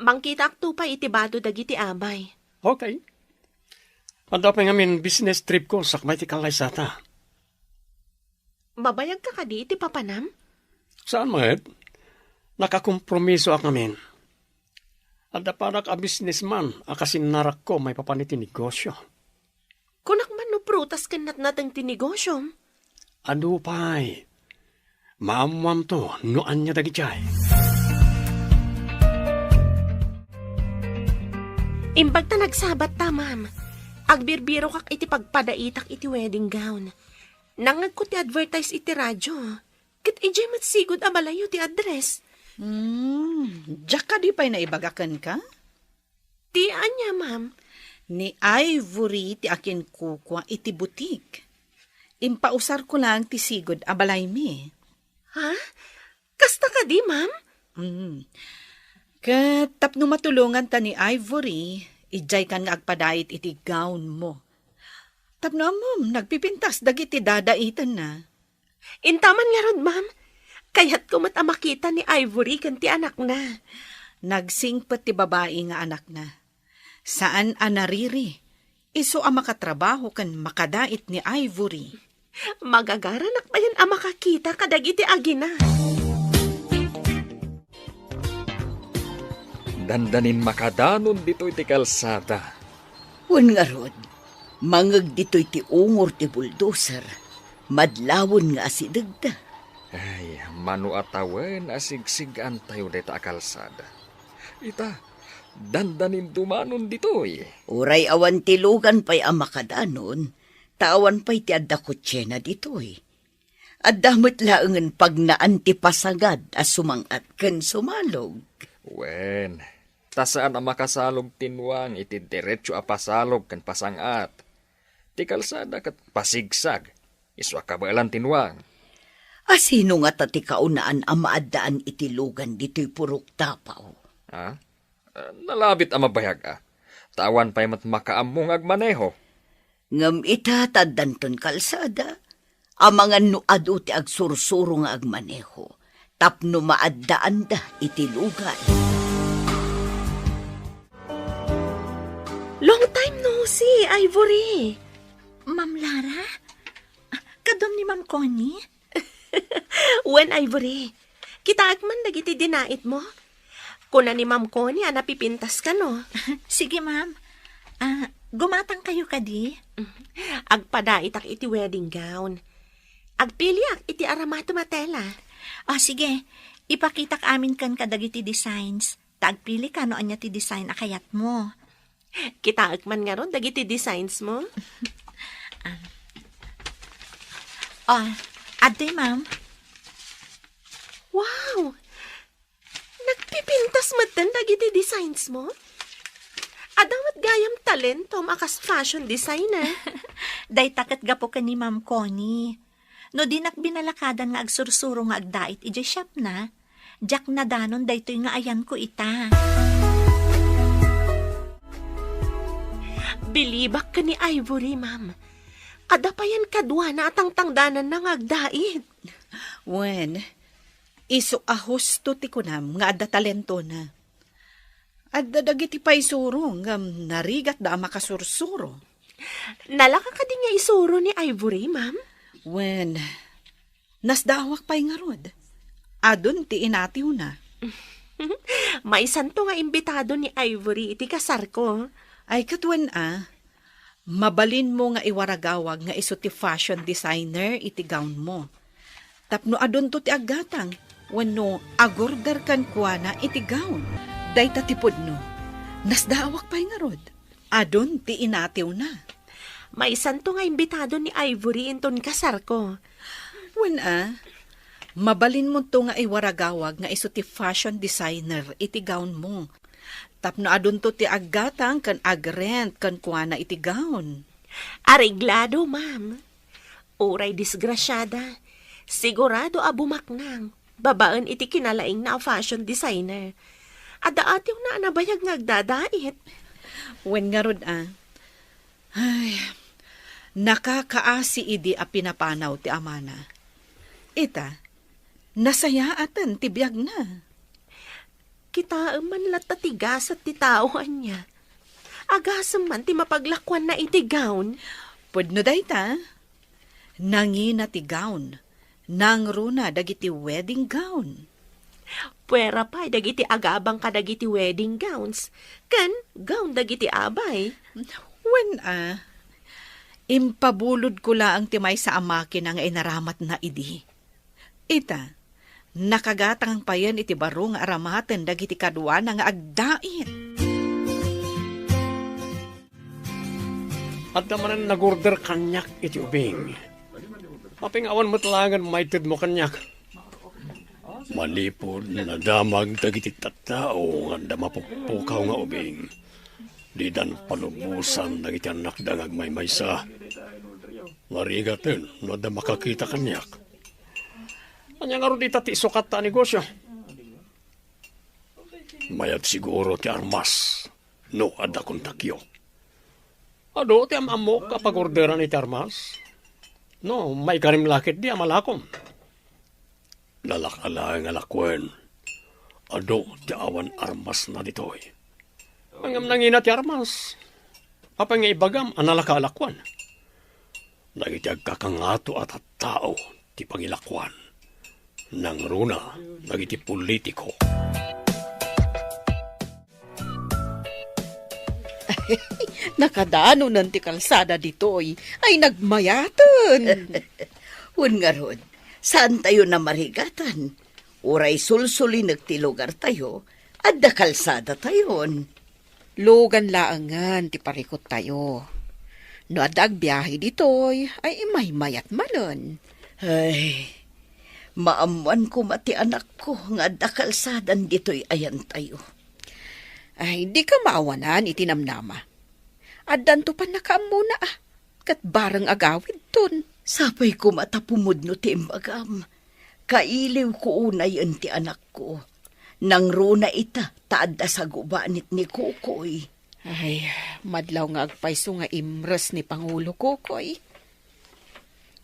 Speaker 7: mangkita akto pa itibado dagiti abay.
Speaker 8: Okay. Anda pa ngamin business trip ko sa kamay ti kalaysata.
Speaker 7: Babayag ka kadi iti papanam?
Speaker 8: Saan mahit? Nakakompromiso ak namin. Anda panak a businessman, akasin narak ko may papaniti negosyo.
Speaker 7: Kunak man no prutas kanat natang tinegosyo.
Speaker 8: Ando pa'y. Maamwam to, noan niya dagitay.
Speaker 7: Imbag ta nagsabat ta, ma'am. Agbirbiro kak iti pagpadaitak iti wedding gown. Nangag ko ti advertise iti radyo. Kat ijay matsigod abalayo ti address.
Speaker 6: Diyak ka di pa'y naibagakan ka?
Speaker 7: Ti anya, ma'am.
Speaker 6: Ni Ivory ti akin kukwa iti butik. Impausar ko lang ti sigod abalay mi.
Speaker 7: Ha? Kasta ka di, ma'am?
Speaker 6: Kat tapno matulungan ta ni Ivory, ijay kan nga agpadait iti gown mo. Tapno mo, nagpipintas dagiti dadaitan na.
Speaker 7: Intaman nga rod, ma'am. Kaya't ko makita ni Ivory kan ti anak na.
Speaker 6: Nagsingpet ti babae nga anak na. Saan anariri? Iso ang makatrabaho kan makadait ni Ivory.
Speaker 7: Magagaranak pa yan ang makakita kadagiti agina.
Speaker 3: Dandanin makadanon dito iti kalsada.
Speaker 2: Wan nga rod, mangag dito'y ti ungor ti bulldozer. Madlawon nga asidag da.
Speaker 3: Ay, manu atawen asigsig-an tayo dito a kalsada. Ita, dandanin dumanon dito'y.
Speaker 2: Uray awan ti lugan pa'y ang makadanon, tawan pa'y ti adda kutsena dito'y. Adamot laangan pag naan ti pasagad as sumangat ken sumalog.
Speaker 3: Wen, tasaan ang makasalog tinwang iti diretso a pasalog kan pasangat. Ti kalsada kat pasigsag, iswa kabalan tinwang.
Speaker 2: Asino nga tati kaunaan ang maaddaan iti lugan dito'y purok tapaw.
Speaker 3: Ha? Nalabit ang mabayag Tawan pa'y matmakaamong agmaneho.
Speaker 2: Ngam itataddanton kalsada, amangan no adu ti agsursuro nga agmaneho, tapno maaddaan da iti lugan.
Speaker 7: Long time no see, Ivory. Ma'am Lara? Kadom ni Ma'am Connie?
Speaker 5: Wen, Ivory, kitaag man dagiti dinait mo. Kuna ni Ma'am Connie, napipintas ka, no?
Speaker 7: Sige, ma'am. Gumatang kayo kadi?
Speaker 5: Agpadaitak iti wedding gown. Agpiliak iti aramato matela.
Speaker 7: Sige. Ipakitak amin kan kadagiti designs. Tagpili ka noan niya ti design akayat mo.
Speaker 5: Kitaag man nga ron, dagiti designs mo.
Speaker 7: Aday, ma'am.
Speaker 5: Wow! Nagpipintas matan dagiti designs mo? Adamot gayam talento makas fashion designer.
Speaker 7: Day takat gapo ka ni Ma'am Connie. No dinak binalakadan nga agsursuro nga agdait ije shop na. Jack na danon daytoy nga ayan ko ita.
Speaker 5: Bilibak ka ni Ivory, ma'am. Adapayan kadwa na atang tangdanan na nga agdait.
Speaker 6: Wen, iso ahusto ti kunam nga adda talento na. Adda dagiti pay surong ngam narigat da makasursuro.
Speaker 5: Nalaka ka din nga isuro ni Ivory, ma'am?
Speaker 6: Wen, nasdawak pay nga rod. Adun ti inatiw na.
Speaker 5: May santo nga imbitado ni Ivory iti kasar ko.
Speaker 6: Ay katwen mabalin mo nga iwaragawag nga iso ti fashion designer iti gown mo. Tapno adun to ti agatang, wano agorder kan kuana iti gown. Dayta tipod no, nasdawak pa'y nga rod. Adun ti inatiw na.
Speaker 5: May santo nga imbitado ni Ivory inton kasar ko.
Speaker 6: Wen mabalin mo to nga iwaragawag nga iso ti fashion designer iti gown mo. Tapno adun to ti agatang kan agrent kan kuana iti gown.
Speaker 5: Areglado, ma'am. Uray disgrasyada. Sigurado abumaknang. Babaan iti kinalaing na fashion designer. Ada atiw na nabayag nga agdadait.
Speaker 6: Wen nga rod Ay, nakakaasi idi a pinapanaw ti amana. Ita, nasayaatan ti biyag na.
Speaker 5: Kita man latatigas at ti taoan niya. Agasam man ti mapaglakwan na iti gown.
Speaker 6: Pudno dayta, nangina ti gown. Nangruna dagiti wedding gown.
Speaker 5: Puwera pa dagiti agabang ka dagiti wedding gowns. Kan, gown dagiti abay.
Speaker 6: Wen impabulod ko laang ti may sa amakin ang inaramat na idi. Ita, nakagatang pa yan iti baro nga aramaten dagiti kadwa na nga agdait.
Speaker 8: At naman nag-order kanyak iti ubing. Aping awan mo talangan maited mo kanyak. Malipod na damag dagiti tattao nga damapupukaw nga ubing. Di dan palubusan dagiti anak dangag may maysa. Marigaten no da makakita kanyak. Anya nga ro di tati sukat ta negosyo. Mayat siguro ti armas. No ada kontakyo. Ado, ti amamo kapag orderan iti armas. No, may karim lakit di amalakom. Lalakala nga lakwen. Ado, ti awan armas na ditoy. Ang nangina ti armas. Apa nga ibagam, analaka alakwan. Nagiti agkakangato at tao ti pangilakwan. Nang runa, nagiti politiko.
Speaker 4: Nakadano nanti kalsada ditoy ay nagmayatan.
Speaker 2: Un nga rod, saan tayo na marigatan? Uray sulsuli nagtilugar tayo, at da kalsada tayon.
Speaker 4: Logan laangan ti parikot tayo. No adag biyahe ditoy ay imay-mayat manon.
Speaker 2: Ay, maamuan ko mati anak ko nga da kalsadan dito'y ayan tayo.
Speaker 4: Ay, di ka maawanan itinamnama. Addan to pa nakaamuna kat barang agawid ton.
Speaker 2: Sapay ko matapumod no ti imbagam. Kailiw ko unay ang ti anak ko. Nang runa ita, taadda sa gubanit ni Kukoy.
Speaker 4: Ay, madlaw nga agpayso nga imres ni Pangulo Kukoy.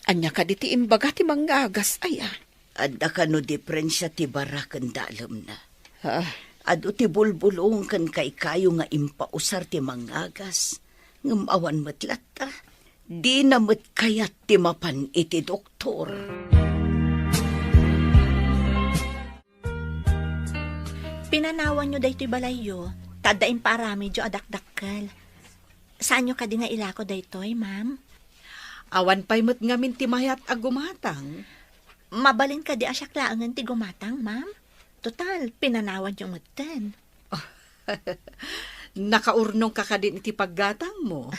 Speaker 4: Anya ka di ti imbaga ti mangagas ay
Speaker 2: Adda ka no diferensya ti barakan dalam na.
Speaker 4: Ha?
Speaker 2: Ti bulbulong kan kay kayo nga impausar ti mangagas. Ngamawan matlat ta. Di na mat kayat ti mapan iti doktor.
Speaker 7: Pinanawan nyo daytoy balayo. Tadain para medyo adakdakkel. Saan nyo ka di nga ilako daytoy, ma'am?
Speaker 6: Awan pa'y mo't ngamin ti mayat agumatang.
Speaker 7: Mabalin ka di asyaklaangan ti gumatang, ma'am? Total, pinanawan yung mutten.
Speaker 6: Nakaurnong ka din iti paggatang mo.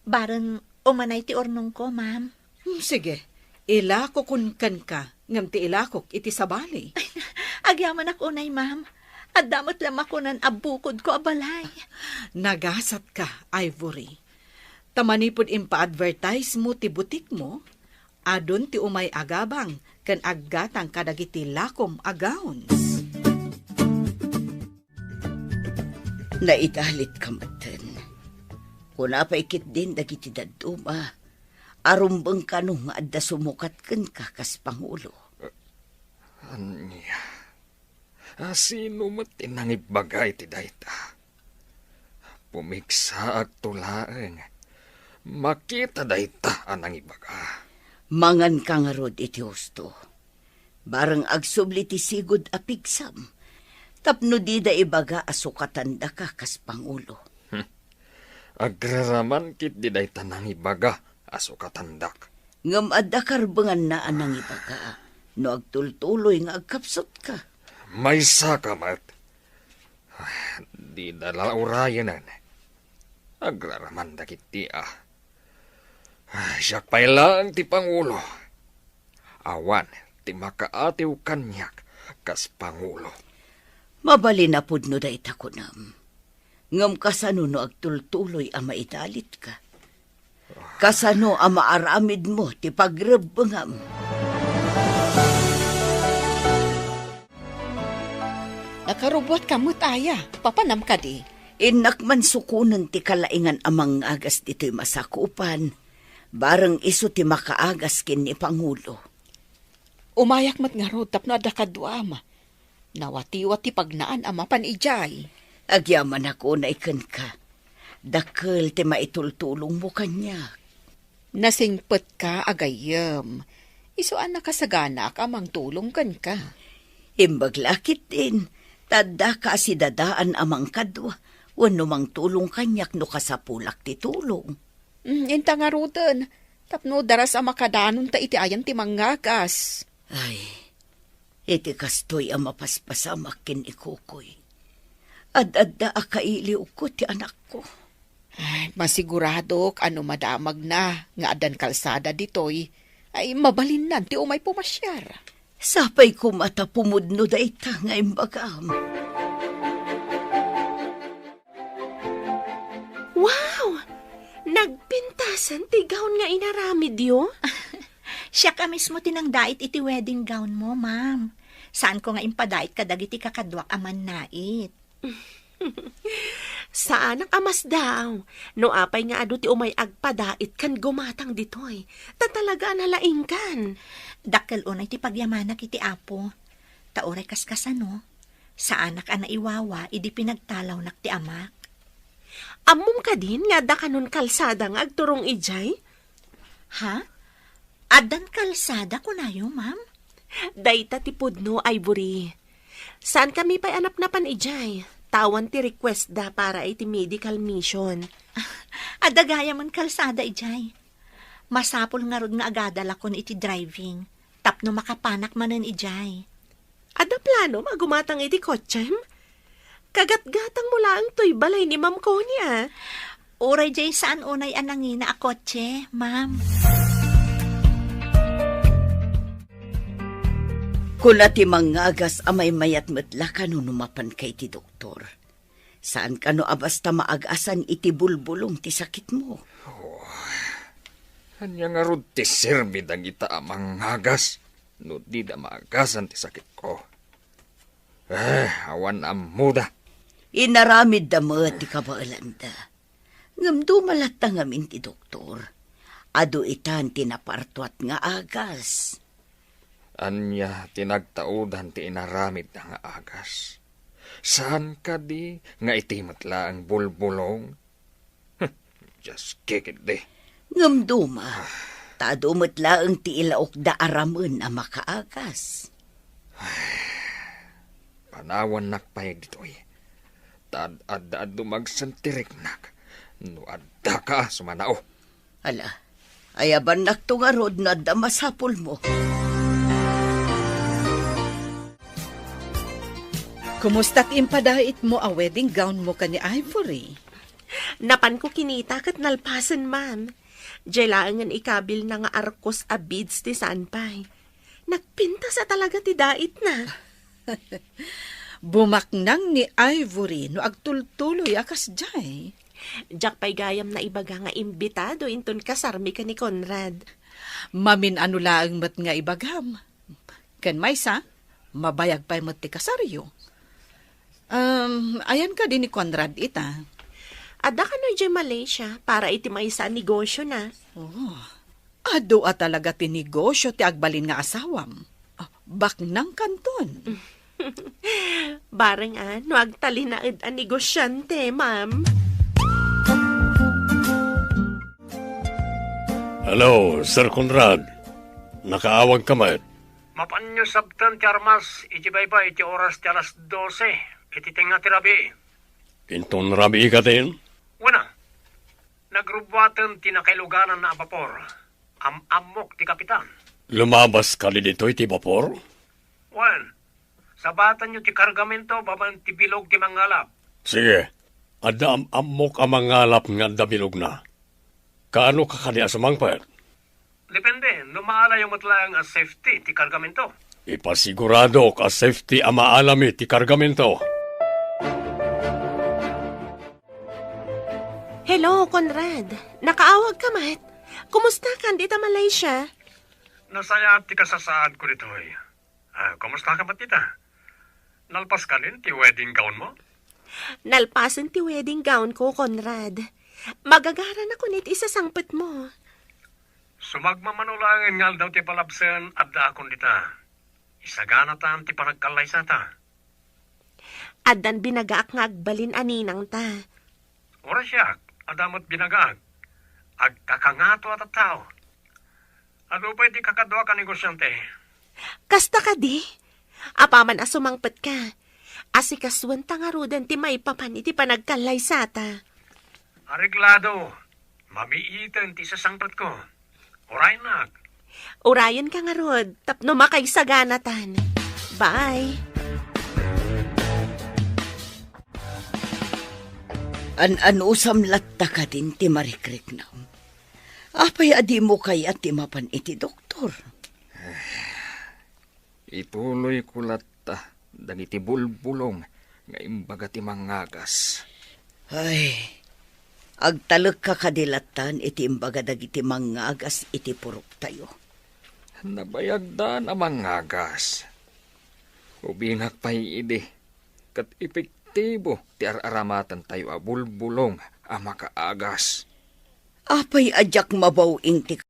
Speaker 7: Baran umanay ti ornong ko, ma'am.
Speaker 6: Sige, ilako kun kan ka, ngam ti ilakok iti sabali.
Speaker 7: Agyaman ako unay, ma'am. At damot lam ako nan abukod ko abalay.
Speaker 6: Nagasat ka, Ivory. Tamanipod impa-advertise mo ti butik mo, adon ti umay agabang, kan aggatang kadagiti lakom agawon.
Speaker 2: Naitalit ka matan. Kuna pa ikit din dagiti daduma. Arumbang ka nung adda sumukat kan ka kas Pangulo.
Speaker 3: Anya, sino matin ang ibagay ti dayta? Pumiksa at tulaeng. Makita dayta anang ibaga.
Speaker 2: Mangan ka nga rod iti husto. Barang agsubli ti sigud a pigsam. Tapno di da ibaga asukatanda ka kas Pangulo.
Speaker 3: Agraraman kit di dayta nang ibaga asukatandak.
Speaker 2: Ngam adda karbangan na anang ibaga. No agtultuloy nga agkapsot ka.
Speaker 3: May sakamat. Di dala urayanan. Agraraman dakit ti siyak pailang ti Pangulo. Awan ti makaatiw kanyak kas Pangulo.
Speaker 2: Mabali na pud no dayta kunam. Ngam kasano no agtultuloy a maitalit ka. Kasano a maaramid mo ti pagrebengam.
Speaker 4: Nakarubot ka mo taya. Papanam ka di.
Speaker 2: Inak man sukunan ti kalaingan amang agas dito'y masakupan. Barang iso ti makaagas kin ni Pangulo.
Speaker 4: Umayak mat nga ro tapno adda kadwa. Nawati-wati pagnaan ama panijay.
Speaker 2: Agyaman ako na ikan ka. Dakkel ti maitultulong mo kanya.
Speaker 4: Nasingpet ka agayam. Isuan na kasagana amang tulong kan ka.
Speaker 2: Imbaglakit din. Tadda ka si dadaan amang kadwa. Wano mang tulong kanyak no kasapulak ti tulong.
Speaker 4: Inta nga rutan. Tapno daras ang makadanon ta iti ayan ti mangagas.
Speaker 2: Ay, iti kastoy ang mapaspasamak kin ikukoy. Ad-adda akailiw ko ti anak ko.
Speaker 4: Ay, masigurado ano madamag na nga adan kalsada ditoy, ay mabalin nan ti umay pumasyar.
Speaker 2: Sapay ko mata pumudno da ita nga imbagam.
Speaker 5: Wow! Nagpintasan ti gown nga inaramid yo?
Speaker 7: Siya ka mismo tinangdait iti wedding gown mo, ma'am. Saan ko nga impadait kadagiti kakadwak aman nait.
Speaker 5: Saan ang amas daw? No apay nga adu ti umay agpadait kan gumatang ditoy. Tatalaga nalaing kan.
Speaker 7: Dakkel unay ti pagyamanak iti apo. Taoray kaskasano. Sa anak ana iwawa, idi pinagtalaw nak ti amak.
Speaker 5: Amom ka din nga da kanon kalsada nga agturong ijay?
Speaker 7: Ha? Adan kalsada ko na yun, ma'am?
Speaker 5: Dayta ti pudno, Ivory. Saan kami pa'y anap na pan ijay? Tawan ti request da para iti medical mission.
Speaker 7: Adagaya man kalsada ijay. Masapol nga rod nga agadala kon iti driving. Tapno makapanak manen ijay.
Speaker 5: Ada plano magumatang iti kotsem? Kagat-gatang mula ang to'y balay ni Ma'am Konya.
Speaker 7: Uray jay saan unay anangin na akotse, ma'am?
Speaker 2: Kuna ti mangagas amay mayat metla kano numapan kay ti doktor. Saan kano abasta maagasan iti bulbulong ti sakit mo?
Speaker 3: Anya nga rod ti sermid ang ita amang hagas. No di da maagasan ti sakit ko. Awan amuda.
Speaker 2: Inaramid da mo ti kabaalanda. Ngam dumalat na ngamin ti doktor. Ado itan tinapartuat nga agas.
Speaker 3: Anya tinagtaudan ti inaramid na nga agas. Saan ka di nga itimatla ang bulbulong? Just kick it di.
Speaker 2: Ngam duma, tadumat laang ti ilaok da aramen a makaagas.
Speaker 3: Panawan nakpayag ditoy. Tad-ad dumagsantirik nak. No adda ka sumanao.
Speaker 2: Ala, ayaban naktungarod na damasapol mo.
Speaker 6: Kumusta't impadait mo a wedding gown mo ka ni Ivory?
Speaker 5: Napan ko kinita kat nalpasan, ma'am. Jailangan ikabil na nga arkos a beads ti sanpay. Nagpinta sa talaga ti dait na.
Speaker 6: Bumaknang ni Ivory no agtultuloy akas jay.
Speaker 5: Jack pa'y gayam na ibaga nga imbitado inton kasarmi ka ni Conrad.
Speaker 6: Mamin ano laang mat nga ibagam. Ken maysa, mabayag pa'y mat ti kasaryo. Ayan ka din ni Conrad ita.
Speaker 5: Ada ka na dyan Malaysia para iti may sa negosyo na.
Speaker 6: Ado a talaga ti negosyo ti agbalin nga asawam. Baknang kanton.
Speaker 5: Bareng no agtalinaid ang negosyante, ma'am.
Speaker 8: Hello, Sir Conrad. Nakaawag ka man.
Speaker 9: Mapanyo sabtan ti armas, iti baybay iti oras ti alas 12. Iti tinga ti rabi.
Speaker 8: Inton rabi ka din?
Speaker 9: Una, nagrubwatan ti nakailuganan na vapor. Amok ti kapitan.
Speaker 8: Lumabas ka li dito iti vapor?
Speaker 9: Wan, sabatan nyo ti kargamento baban ti bilog ti mangalap.
Speaker 8: Sige, ada amok ang mangalap nga dabilog na. Kaano ka kaniya sumangpet?
Speaker 9: Depende, numaala yung matlang a safety ti kargamento.
Speaker 8: Ipasigurado ka safety ang maalami ti kargamento.
Speaker 5: Hello, Conrad. Nakaawag ka, Mat. Kumusta ka dito, Malaysia?
Speaker 9: Nasaya ti kasasaad ko dito eh. Kumusta ka ba tita? Nalpas ka din ti wedding gown mo?
Speaker 5: Nalpasan ti wedding gown ko, Conrad. Magagaran ako nit isasangpet mo.
Speaker 9: Sumagmamanulangan ngal daw ti palabsen at daakon dita. Isagana tam ti panagkalay sa ta.
Speaker 5: Adan binagaak nga agbalin aninang ta.
Speaker 9: Ora siya, adamot binagag. Agkakangato at tao. Ano pa iti kakadwa ka negosyante?
Speaker 5: Kasta ka di? Apaman asumangpet ka. Asikaswan tangarudan ti maipapan iti panagkalay sa ta.
Speaker 9: Areglado, mamiitan ti sasangpet ko. Oray nak.
Speaker 7: Urayan ka nga, Rod. Tapno makaisaganatan. Bye.
Speaker 2: An-anusam latta ka din ti marikrik na. Apay adi mo kaya ti mapan iti doktor.
Speaker 3: Ituloy ko latta, dagiti bulbulong, nga imbaga ti mangagas.
Speaker 2: Ay, agtalag ka kadilatan iti imbaga dagiti mangagas iti purok tayo.
Speaker 3: Nabayagdan ang mangagas. Ubingak pa'y ide, kat epektibo ti araramatan tayo a bulbulong a makaagas.
Speaker 2: Apay adyak mabawing ti